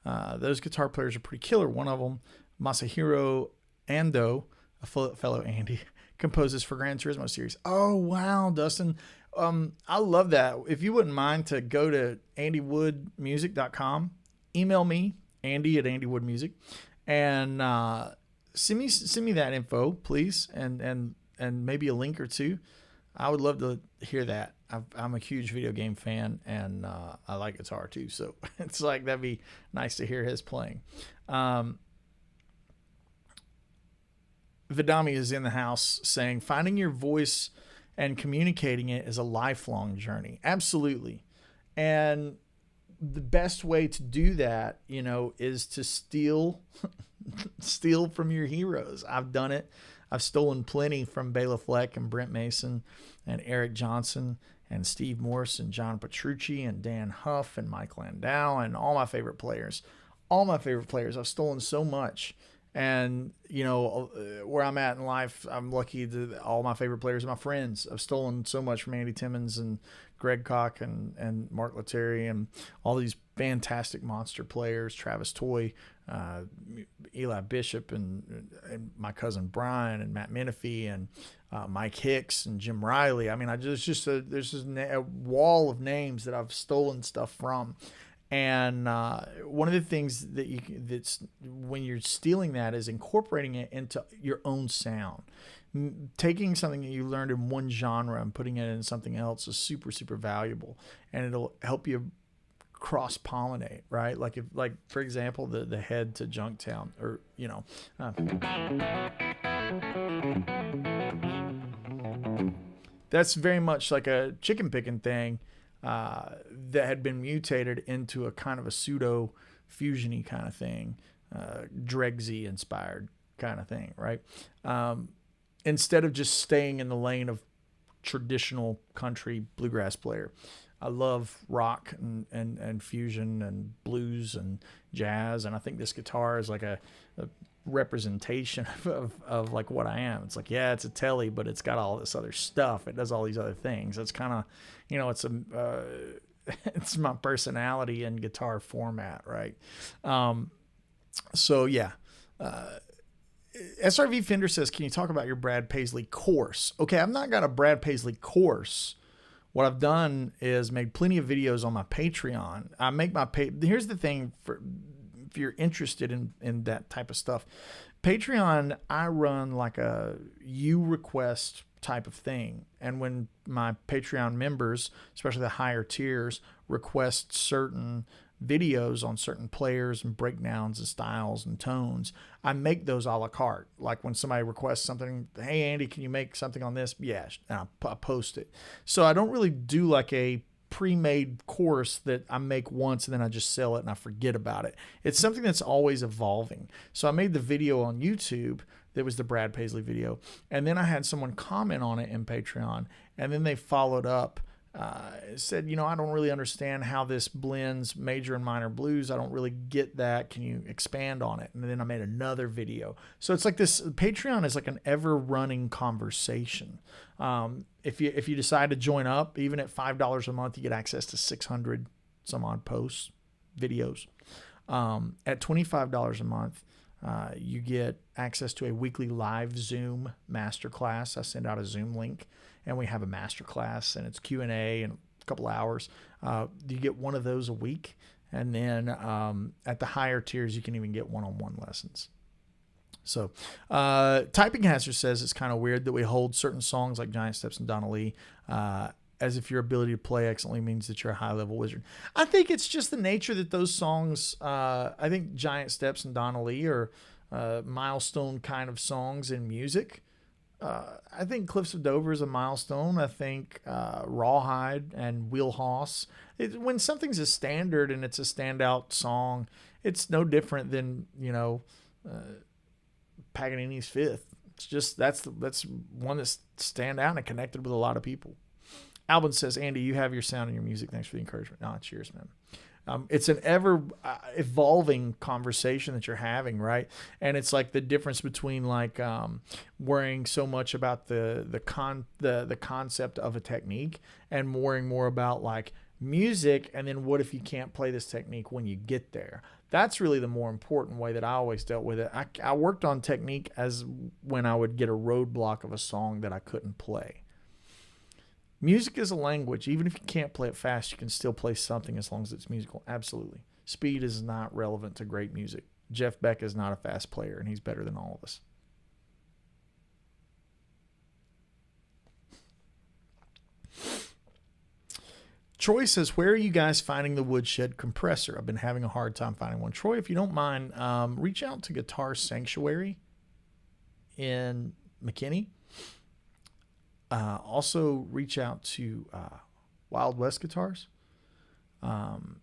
Those guitar players are pretty killer. One of them, Masahiro Ando, a fellow Andy, composes for Gran Turismo series. Oh, wow, Dustin. I love that. If you wouldn't mind to go to andywoodmusic.com, email me, Andy@andywoodmusic, and send me that info, please, and maybe a link or two. I would love to hear that. I'm a huge video game fan, and I like guitar too, so it's like that'd be nice to hear his playing. Vidami is in the house saying, finding your voice and communicating it is a lifelong journey. Absolutely. And the best way to do that, is to steal from your heroes. I've done it. I've stolen plenty from Bela Fleck and Brent Mason and Eric Johnson and Steve Morse and John Petrucci and Dan Huff and Mike Landau and all my favorite players. I've stolen so much. And, where I'm at in life, I'm lucky that all my favorite players are my friends. I've stolen so much from Andy Timmons and Greg Koch and Mark Lettieri and all these fantastic monster players, Travis Toy, Eli Bishop and my cousin Brian and Matt Menifee and Mike Hicks and Jim Riley. I mean, there's just a wall of names that I've stolen stuff from. And one of the things that's when you're stealing that is incorporating it into your own sound. Taking something that you learned in one genre and putting it in something else is super, super valuable. And it'll help you cross-pollinate, right? Like for example, the head to Junktown, or, that's very much like a chicken picking thing. That had been mutated into a kind of a pseudo fusiony kind of thing, Dregsy inspired kind of thing, right? Instead of just staying in the lane of traditional country bluegrass player. I love rock and fusion and blues and jazz, and I think this guitar is like a representation of like what I am. It's like, yeah, it's a telly, but it's got all this other stuff. It does all these other things. It's kind of, it's my personality in guitar format, right? So yeah. SRV Fender says, can you talk about your Brad Paisley course? Okay, I've not got a Brad Paisley course. What I've done is made plenty of videos on my Patreon. Here's the thing, if you're interested in that type of stuff, Patreon, I run like a you request type of thing. And when my Patreon members, especially the higher tiers, request certain videos on certain players and breakdowns and styles and tones, I make those a la carte. Like when somebody requests something, hey Andy, can you make something on this? Yeah, and I post it. So I don't really do like a pre-made course that I make once and then I just sell it and I forget about it. It's something that's always evolving. So I made the video on YouTube. That was the Brad Paisley video. And then I had someone comment on it in Patreon. And then they followed up, said, I don't really understand how this blends major and minor blues. I don't really get that. Can you expand on it? And then I made another video. So it's like this, Patreon is like an ever running conversation. If you decide to join up, even at $5 a month, you get access to 600 some odd posts, videos. At $25 a month, you get access to a weekly live Zoom masterclass. I send out a Zoom link and we have a masterclass and it's Q&A in a couple hours. You get one of those a week. And then at the higher tiers, you can even get one-on-one lessons. So Typing Hazard says it's kind of weird that we hold certain songs like Giant Steps and Donna Lee as if your ability to play excellently means that you're a high-level wizard. I think it's just the nature that those songs, I think Giant Steps and Donna Lee are milestone kind of songs in music. I think Cliffs of Dover is a milestone. I think Rawhide and Wheelhouse. When something's a standard and it's a standout song, it's no different than, Paganini's Fifth. It's just that's one that's stand out and connected with a lot of people. Albin says, Andy, you have your sound and your music. Thanks for the encouragement. No, cheers, man. It's an ever evolving conversation that you're having, right? And it's like the difference between like worrying so much about the concept of a technique and worrying more about like music, and then what if you can't play this technique when you get there? That's really the more important way that I always dealt with it. I worked on technique as when I would get a roadblock of a song that I couldn't play. Music is a language. Even if you can't play it fast, you can still play something as long as it's musical. Absolutely. Speed is not relevant to great music. Jeff Beck is not a fast player, and he's better than all of us. Troy says, where are you guys finding the Woodshed compressor? I've been having a hard time finding one. Troy, if you don't mind, reach out to Guitar Sanctuary in McKinney. Also reach out to Wild West Guitars. And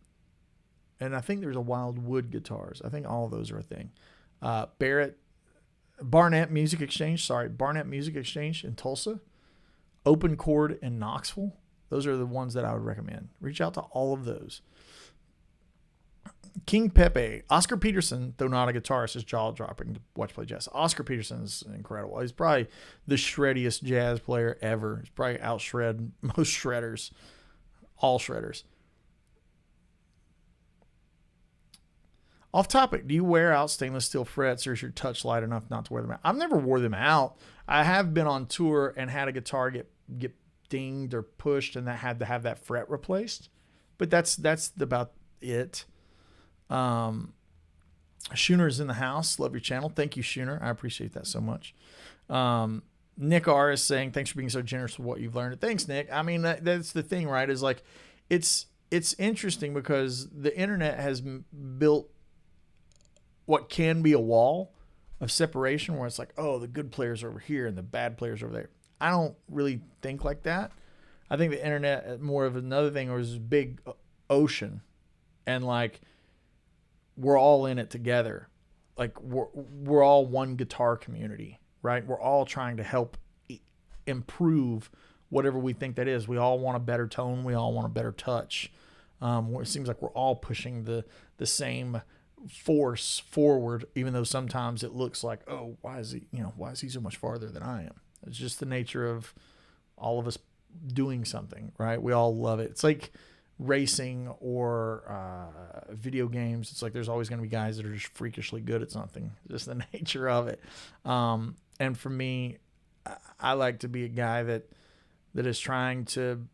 I think there's a Wild Wood Guitars. I think all of those are a thing. Barnett Music Exchange in Tulsa. Open Chord in Knoxville. Those are the ones that I would recommend. Reach out to all of those. King Pepe. Oscar Peterson, though not a guitarist, is jaw-dropping to watch play jazz. Oscar Peterson is incredible. He's probably the shreddiest jazz player ever. He's probably out-shred most shredders. All shredders. Off topic, do you wear out stainless steel frets, or is your touch light enough not to wear them out? I've never wore them out. I have been on tour and had a guitar get dinged or pushed and that had to have that fret replaced, but that's about it. Schooner's in the house. Love your channel. Thank you, Schooner. I appreciate that so much. Nick R is saying, thanks for being so generous with what you've learned. Thanks, Nick. I mean, that's the thing, right? Is like, it's interesting because the internet has built what can be a wall of separation where it's like, oh, the good players are over here and the bad players are over there. I don't really think like that. I think the internet more of another thing, or is this big ocean, and like we're all in it together. Like we're all one guitar community, right? We're all trying to help improve whatever we think that is. We all want a better tone. We all want a better touch. It seems like we're all pushing the same force forward, even though sometimes it looks like, oh, why is he so much farther than I am? It's just the nature of all of us doing something, right? We all love it. It's like racing or video games. It's like there's always going to be guys that are just freakishly good at something. Just the nature of it. And for me, I like to be a guy that is trying to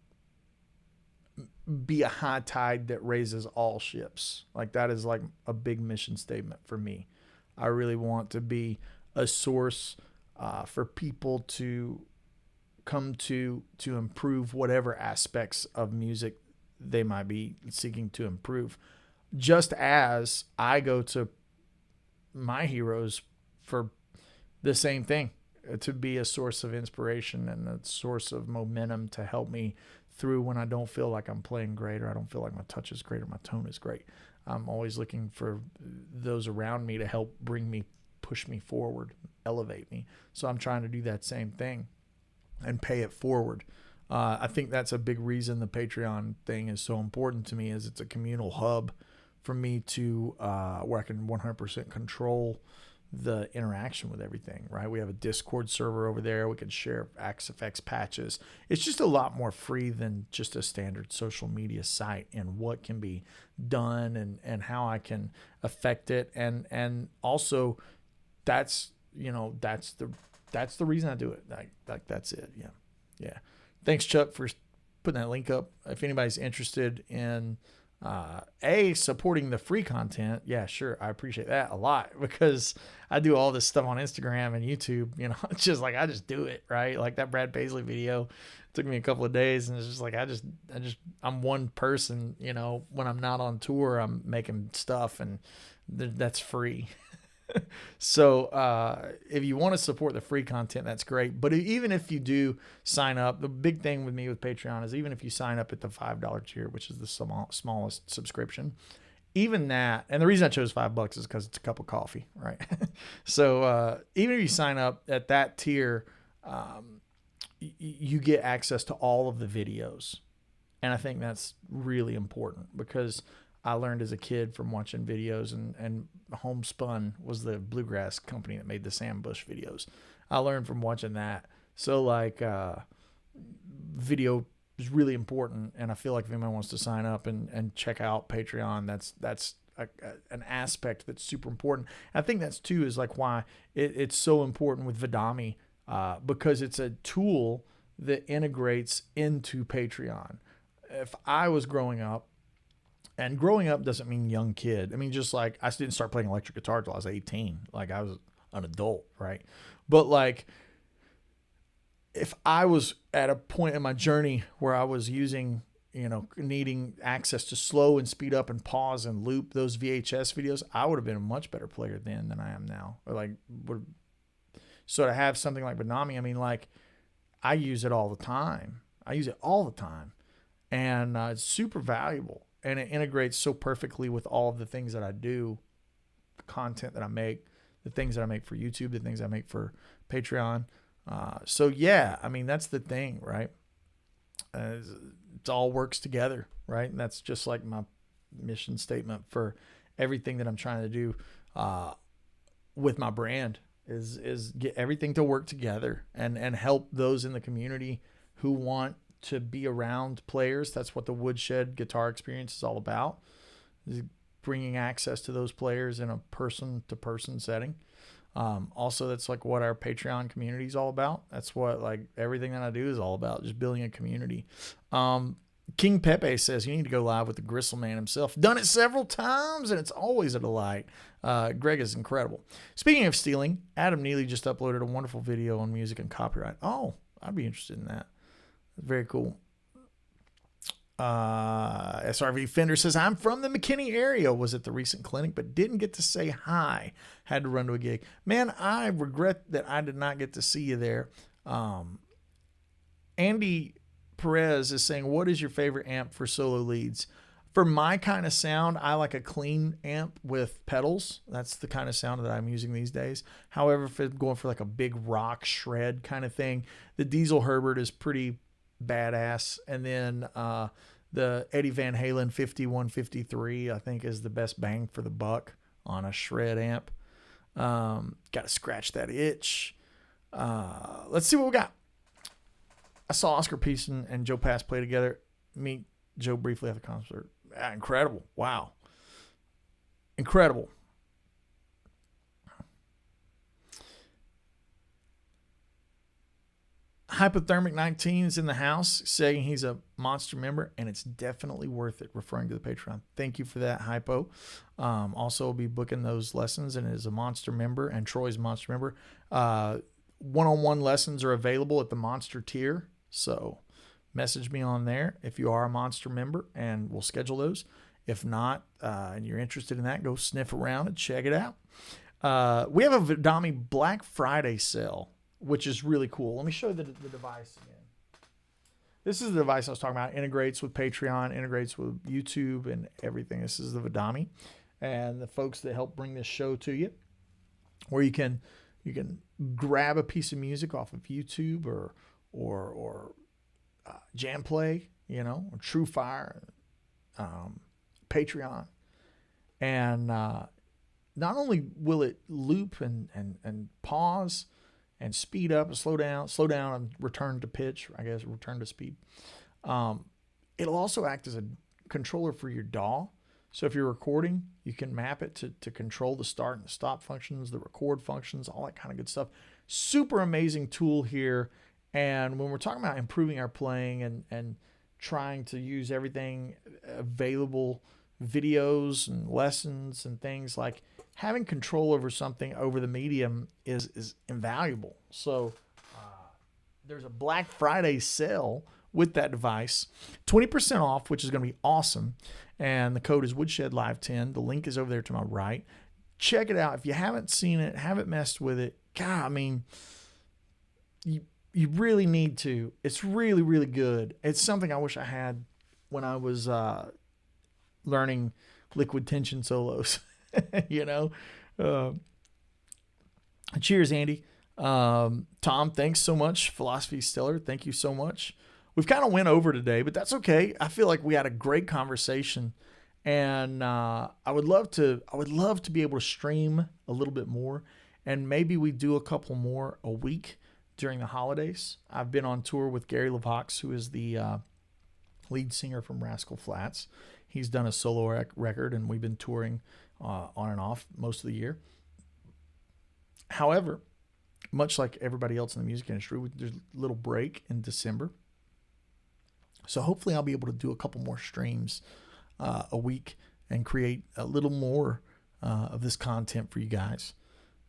be a high tide that raises all ships. Like that is like a big mission statement for me. I really want to be a source for people to come to improve whatever aspects of music they might be seeking to improve. Just as I go to my heroes for the same thing, to be a source of inspiration and a source of momentum to help me through when I don't feel like I'm playing great, or I don't feel like my touch is great, or my tone is great. I'm always looking for those around me to help bring me, push me forward, elevate me. So I'm trying to do that same thing and pay it forward. I think that's a big reason the Patreon thing is so important to me, is it's a communal hub for me to where I can 100% control the interaction with everything, right? We have a Discord server over there. We can share XFX patches. It's just a lot more free than just a standard social media site, and what can be done and how I can affect it. And also that's the reason I do it. Like that's it. Yeah. Thanks, Chuck, for putting that link up. If anybody's interested in supporting the free content, yeah, sure, I appreciate that a lot, because I do all this stuff on Instagram and YouTube. It's just like I just do it, right? Like that Brad Paisley video took me a couple of days, and it's just like I'm one person. When I'm not on tour, I'm making stuff, and that's free. So if you want to support the free content, that's great. But even if you do sign up, the big thing with me with Patreon is, even if you sign up at the $5 tier, which is the smallest subscription, even that, and the reason I chose $5 is because it's a cup of coffee, right? So even if you sign up at that tier, you get access to all of the videos. And I think that's really important, because I learned as a kid from watching videos, and Homespun was the bluegrass company that made the Sam Bush videos. I learned from watching that. So video is really important. And I feel like if anyone wants to sign up and check out Patreon, that's an aspect that's super important. I think that's too, is like why it's so important with Vidami, because it's a tool that integrates into Patreon. If I was growing up, and growing up doesn't mean young kid. I mean, just like I didn't start playing electric guitar till I was 18. Like I was an adult, right? But like, if I was at a point in my journey where I was using, needing access to slow and speed up and pause and loop those VHS videos, I would have been a much better player then than I am now. So to have something like Vidami, I mean, like I use it all the time. And it's super valuable. And it integrates so perfectly with all of the things that I do, the content that I make, the things that I make for YouTube, the things I make for Patreon. So yeah, I mean, that's the thing, right? It all works together, right? And that's just like my mission statement for everything that I'm trying to do with my brand is get everything to work together and help those in the community who want to be around players. That's what the Woodshed guitar experience is all about, is bringing access to those players in a person-to-person setting. Also, that's like what our Patreon community is all about. That's what like everything that I do is all about, just building a community. King Pepe says, you need to go live with the Gristle Man himself. Done it several times, and it's always a delight. Greg is incredible. Speaking of stealing, Adam Neely just uploaded a wonderful video on music and copyright. Oh, I'd be interested in that. Very cool. SRV Fender says, I'm from the McKinney area. Was at the recent clinic, but didn't get to say hi. Had to run to a gig. Man, I regret that I did not get to see you there. Andy Perez is saying, what is your favorite amp for solo leads? For my kind of sound, I like a clean amp with pedals. That's the kind of sound that I'm using these days. However, if I'm going for like a big rock shred kind of thing, the Diesel Herbert is pretty badass. And then the Eddie Van Halen 5153, I think, is the best bang for the buck on a shred amp. Got to scratch that itch. Let's see what we got. I saw Oscar Pearson and Joe Pass play together. Meet Joe briefly at the concert. Incredible. Wow. Incredible. Hypothermic 19 is in the house saying he's a Monster member, and it's definitely worth it, referring to the Patreon. Thank you for that, Hypo. Also, will be booking those lessons, and is a Monster member, and Troy's a Monster member. One-on-one lessons are available at the Monster tier, so message me on there if you are a Monster member, and we'll schedule those. If not, and you're interested in that, go sniff around and check it out. We have a Vidami Black Friday sale, which is really cool. Let me show you the device again. This is the device I was talking about. Integrates with Patreon, integrates with YouTube and everything. This is the Vidami, and the folks that help bring this show to you, where you can grab a piece of music off of YouTube or Jam Play, or TrueFire, Patreon, and not only will it loop and pause and speed up and slow down and return to pitch, return to speed. It'll also act as a controller for your DAW. So if you're recording, you can map it to control the start and stop functions, the record functions, all that kind of good stuff. Super amazing tool here. And when we're talking about improving our playing and trying to use everything available, videos and lessons and things, like having control over something over the medium is invaluable. So there's a Black Friday sale with that device, 20% off, which is going to be awesome. And the code is Woodshed Live 10. The link is over there to my right. Check it out. If you haven't seen it, haven't messed with it, God, I mean, you really need to. It's really, really good. It's something I wish I had when I was learning liquid tension solos. Cheers, Andy. Tom, thanks so much. Philosophy Stellar, thank you so much. We've kind of went over today, but that's okay. I feel like we had a great conversation, and I would love to be able to stream a little bit more, and maybe we do a couple more a week during the holidays. I've been on tour with Gary LaVox, who is the lead singer from Rascal Flatts. He's done a solo record, and we've been touring on and off most of the year. However, much like everybody else in the music industry, there's a little break in December. So hopefully I'll be able to do a couple more streams a week and create a little more of this content for you guys.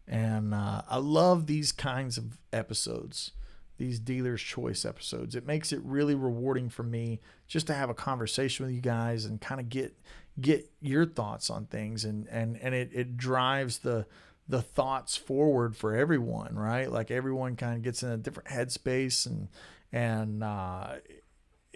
And I love these kinds of episodes, these Dealer's Choice episodes. It makes it really rewarding for me just to have a conversation with you guys and kind of get your thoughts on things. And it drives the thoughts forward for everyone, right? Like everyone kind of gets in a different headspace, and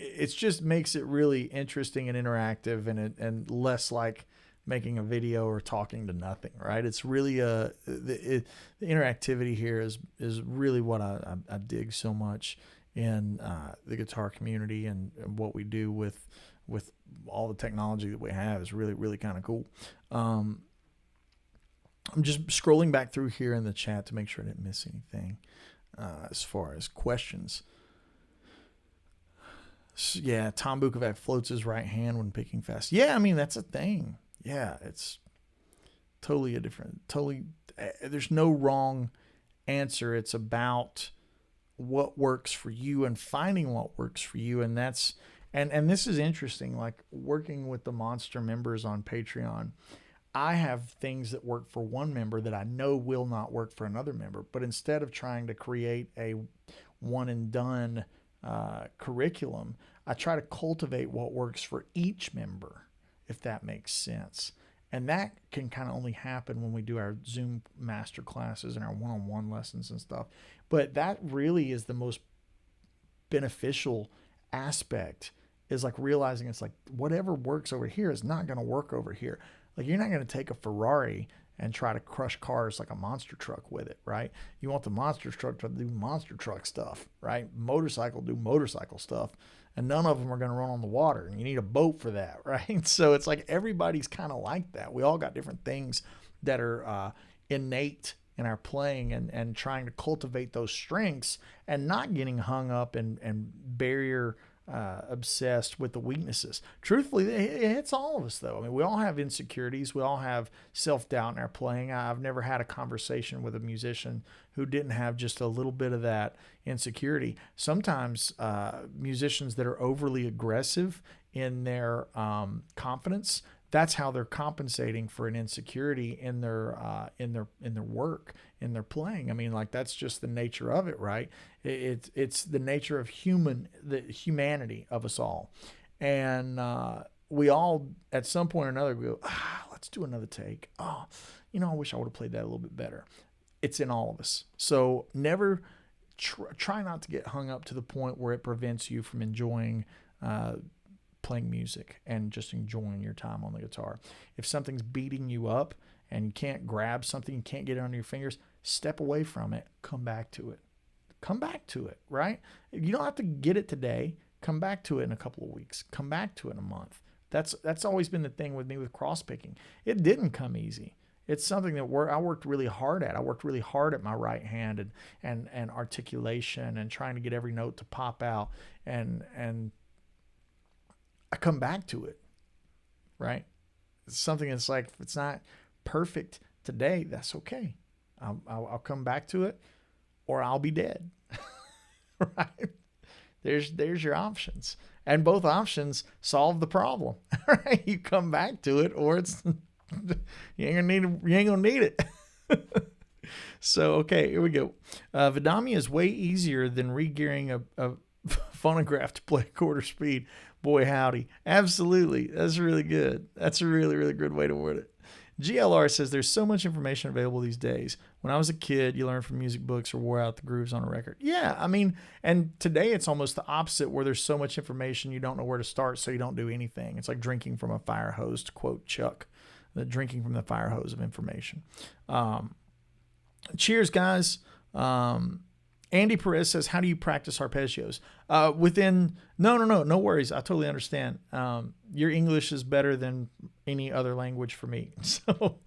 it just makes it really interesting and interactive, and less like making a video or talking to nothing, right? It's really the interactivity here is really what I dig so much in the guitar community, and what we do with all the technology that we have is really, really kind of cool. I'm just scrolling back through here in the chat to make sure I didn't miss anything as far as questions. So, yeah, Tom Bukovac floats his right hand when picking fast. Yeah, I mean, that's a thing. Yeah, it's totally there's no wrong answer. It's about what works for you and finding what works for you. And that's, and this is interesting, like working with the Monster members on Patreon. I have things that work for one member that I know will not work for another member. But instead of trying to create a one and done curriculum, I try to cultivate what works for each member, if that makes sense. And that can kind of only happen when we do our Zoom master classes and our one-on-one lessons and stuff. But that really is the most beneficial aspect, is like realizing it's like whatever works over here is not going to work over here. Like you're not going to take a Ferrari and try to crush cars like a monster truck with it, right? You want the monster truck to do monster truck stuff, right? Motorcycle do motorcycle stuff, and none of them are going to run on the water, and you need a boat for that, right? So it's like everybody's kind of like that. We all got different things that are innate in our playing, and trying to cultivate those strengths and not getting hung up and barrier obsessed with the weaknesses. Truthfully, it hits all of us, though. I mean, we all have insecurities. We all have self-doubt in our playing. I've never had a conversation with a musician who didn't have just a little bit of that insecurity. Sometimes musicians that are overly aggressive in their confidence, that's how they're compensating for an insecurity in their work, in their playing. I mean, like, that's just the nature of it, right? It's the nature of the humanity of us all, and we all at some point or another go, let's do another take. Oh, I wish I would have played that a little bit better. It's in all of us. So never try not to get hung up to the point where it prevents you from enjoying playing music and just enjoying your time on the guitar. If something's beating you up and you can't grab something, you can't get it under your fingers, step away from it, come back to it. Come back to it, right? You don't have to get it today. Come back to it in a couple of weeks. Come back to it in a month. That's always been the thing with me with cross picking. It didn't come easy. It's something that I worked really hard at. I worked really hard at my right hand and articulation and trying to get every note to pop out, and I come back to it, right? It's something that's like, if it's not perfect today, that's okay. I'll come back to it, or I'll be dead, right? There's your options, and both options solve the problem, right? You come back to it, or it's you ain't gonna need it. So okay, here we go. Vidami is way easier than re-gearing a phonograph to play quarter speed. Boy, howdy. Absolutely. That's really good. That's a really, really good way to word it. GLR says there's so much information available these days. When I was a kid, you learned from music books or wore out the grooves on a record. Yeah, I mean, and today it's almost the opposite, where there's so much information you don't know where to start, so you don't do anything. It's like drinking from a fire hose, to quote Chuck, the drinking from the fire hose of information. Cheers, guys. Andy Perez says, how do you practice arpeggios? No worries. I totally understand. Your English is better than any other language for me. So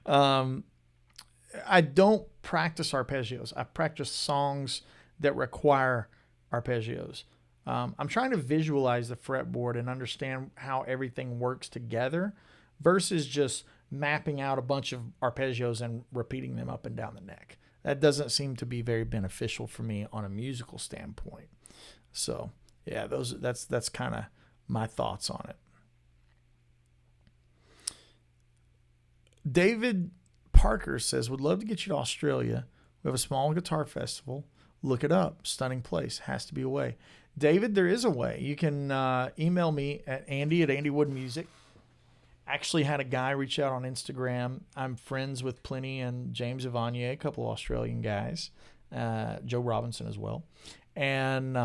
I don't practice arpeggios. I practice songs that require arpeggios. I'm trying to visualize the fretboard and understand how everything works together versus just mapping out a bunch of arpeggios and repeating them up and down the neck. That doesn't seem to be very beneficial for me on a musical standpoint. So, yeah, that's kind of my thoughts on it. David Parker says, would love to get you to Australia. We have a small guitar festival. Look it up. Stunning place. Has to be a way. David, there is a way. You can email me at Andy@AndyWoodMusic. Actually had a guy reach out on Instagram. I'm friends with Plenty and James Evanier, a couple of Australian guys, Joe Robinson as well, and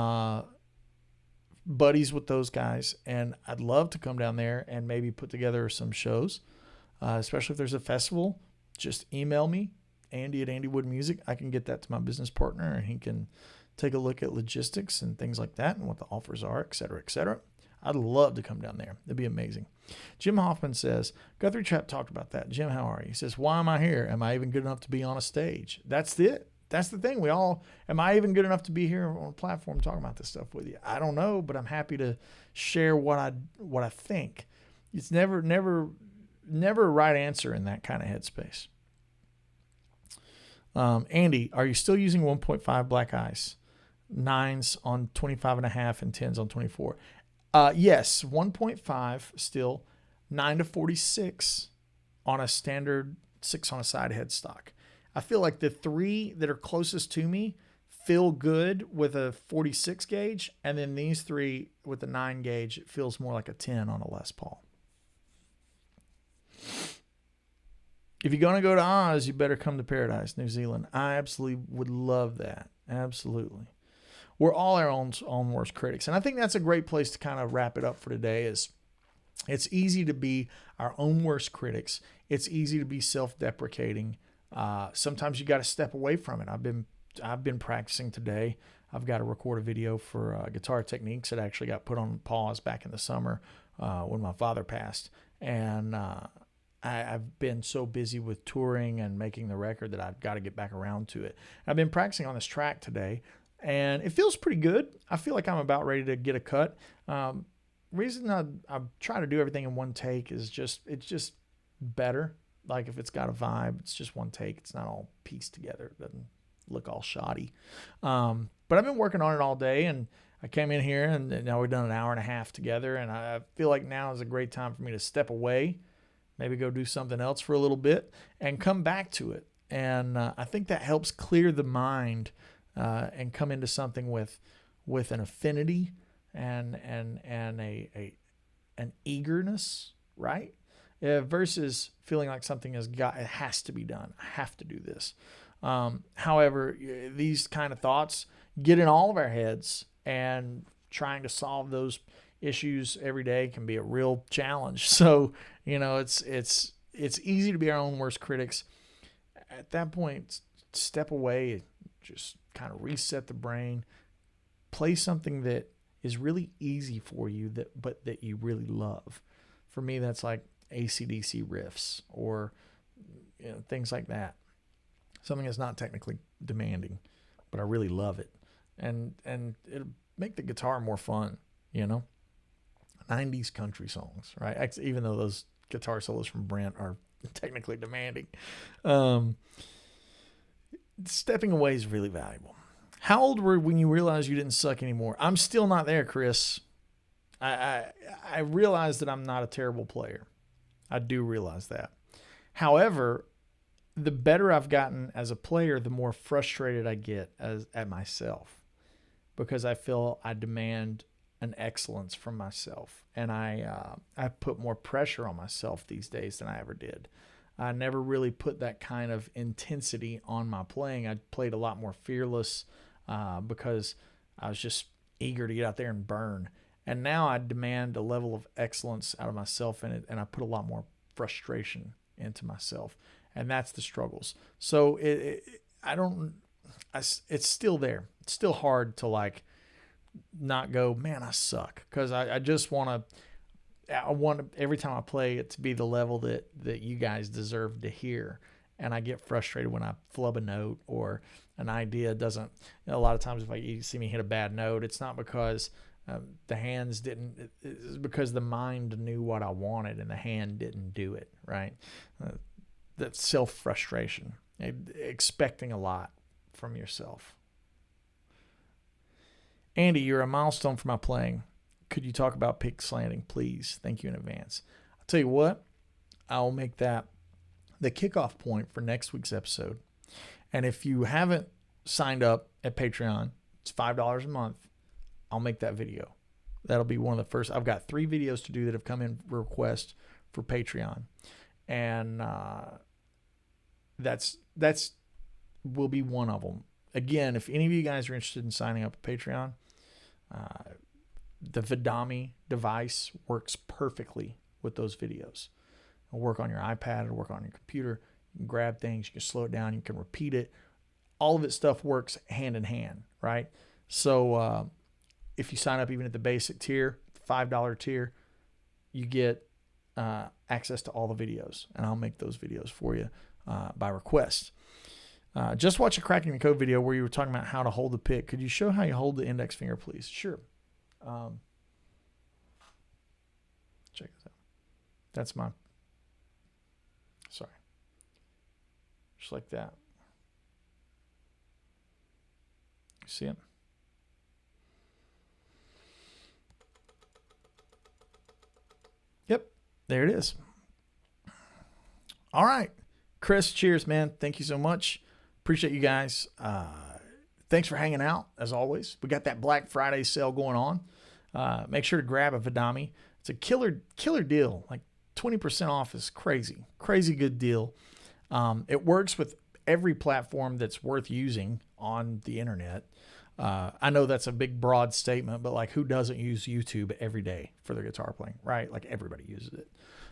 buddies with those guys. And I'd love to come down there and maybe put together some shows, especially if there's a festival. Just email me, Andy@AndyWoodMusic. I can get that to my business partner, and he can take a look at logistics and things like that and what the offers are, et cetera, et cetera. I'd love to come down there. It'd be amazing. Jim Hoffman says, Guthrie Chap talked about that. Jim, how are you? He says, why am I here? Am I even good enough to be on a stage? That's it. That's the thing. Am I even good enough to be here on a platform talking about this stuff with you? I don't know, but I'm happy to share what I think. It's never a right answer in that kind of headspace. Andy, are you still using 1.5 black ice? 9s on 25.5 and 10s on 24. Yes, 1.5 still, 9 to 46 on a standard 6 on a side headstock. I feel like the 3 that are closest to me feel good with a 46 gauge, and then these 3 with the 9 gauge, it feels more like a 10 on a Les Paul. If you're going to go to Oz, you better come to Paradise, New Zealand. I absolutely would love that. Absolutely. We're all our own worst critics. And I think that's a great place to kind of wrap it up for today. Is it's easy to be our own worst critics. It's easy to be self-deprecating. Sometimes you got to step away from it. I've been practicing today. I've got to record a video for Guitar Techniques that actually got put on pause back in the summer when my father passed. And I've been so busy with touring and making the record that I've got to get back around to it. I've been practicing on this track today. and it feels pretty good. I feel like I'm about ready to get a cut. Reason I try to do everything in one take is it's just better. Like if it's got a vibe, it's just one take. It's not all pieced together. It doesn't look all shoddy. But I've been working on it all day, and I came in here and now we've done an hour and a half together, and I feel like now is a great time for me to step away, maybe go do something else for a little bit and come back to it. And I think that helps clear the mind and come into something with an affinity and an eagerness, right? Versus feeling like something it has to be done. I have to do this. However, these kind of thoughts get in all of our heads, and trying to solve those issues every day can be a real challenge. So, it's easy to be our own worst critics. At that point, step away, just kind of reset the brain, play something that is really easy for you, but that you really love. For me, that's like AC/DC riffs or things like that. Something that's not technically demanding, but I really love it. And it'll make the guitar more fun, 90s country songs, right? Even though those guitar solos from Brent are technically demanding. Stepping away is really valuable. How old were you when you realized you didn't suck anymore? I'm still not there, Chris. I realize that I'm not a terrible player. I do realize that. However, the better I've gotten as a player, the more frustrated I get at myself, because I feel I demand an excellence from myself, and I put more pressure on myself these days than I ever did. I never really put that kind of intensity on my playing. I played a lot more fearless because I was just eager to get out there and burn. And now I demand a level of excellence out of myself in it, and I put a lot more frustration into myself, and that's the struggles. So it's still there. It's still hard to not go, man, I suck, because I just want every time I play it to be the level that you guys deserve to hear. And I get frustrated when I flub a note or an idea doesn't. A lot of times if you see me hit a bad note, it's not because the hands didn't. It's because the mind knew what I wanted and the hand didn't do it, right? That self-frustration, expecting a lot from yourself. Andy, you're a milestone for my playing. Could you talk about pick slanting, please? Thank you in advance. I'll tell you what, I'll make that the kickoff point for next week's episode. And if you haven't signed up at Patreon, it's $5 a month. I'll make that video. That'll be one of the first. I've got 3 videos to do that have come in request for Patreon. And that's will be one of them. Again, if any of you guys are interested in signing up at Patreon, the Vidami device works perfectly with those videos. It'll work on your iPad, it'll work on your computer. You can grab things, you can slow it down, you can repeat it. All of it stuff works hand in hand, right? So if you sign up even at the basic tier, $5 tier, you get access to all the videos, and I'll make those videos for you by request. Just watch a Cracking the Code video where you were talking about how to hold the pick. Could you show how you hold the index finger, please? Sure. Check this out. That's my, sorry. Just like that. You see it? Yep. There it is. All right. Chris, cheers, man. Thank you so much. Appreciate you guys. Thanks for hanging out, as always. We got that Black Friday sale going on. Make sure to grab a Vidami. It's a killer deal. Like 20% off is crazy. Crazy good deal. It works with every platform that's worth using on the internet. I know that's a big, broad statement, but who doesn't use YouTube every day for their guitar playing, right? Everybody uses it.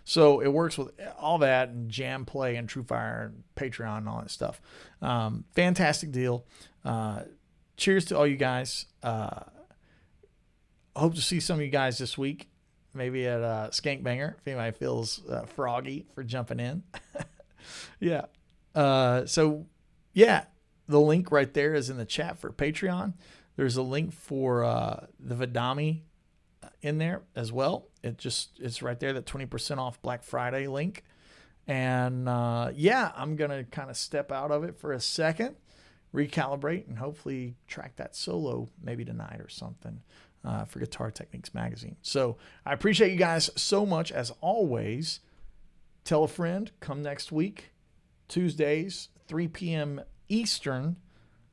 So it works with all that and Jam Play and TrueFire and Patreon and all that stuff. Fantastic deal. Cheers to all you guys. Hope to see some of you guys this week, maybe at Skank Banger, if anybody feels froggy for jumping in. Yeah. So, yeah, The link right there is in the chat for Patreon. There's a link for the Vidami in there as well. It's right there, that 20% off Black Friday link. And yeah, I'm going to kind of step out of it for a second, recalibrate, and hopefully track that solo maybe tonight or something for Guitar Techniques Magazine. So I appreciate you guys so much, as always. Tell a friend, come next week, Tuesdays, 3 p.m. Eastern,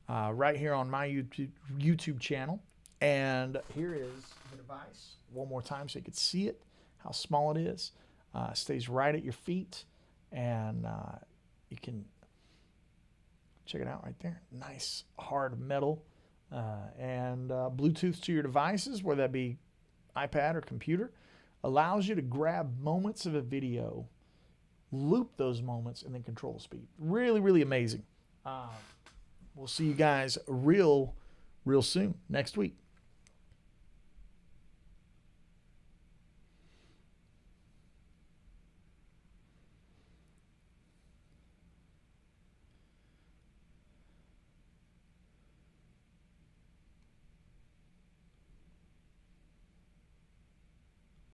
right here on my YouTube channel. And here is the device one more time so you can see it, how small it is. Stays right at your feet, and you can check it out right there. Nice hard metal, and Bluetooth to your devices, whether that be iPad or computer. Allows you to grab moments of a video, loop those moments, and then control the speed. Really, really amazing. We'll see you guys real soon next week.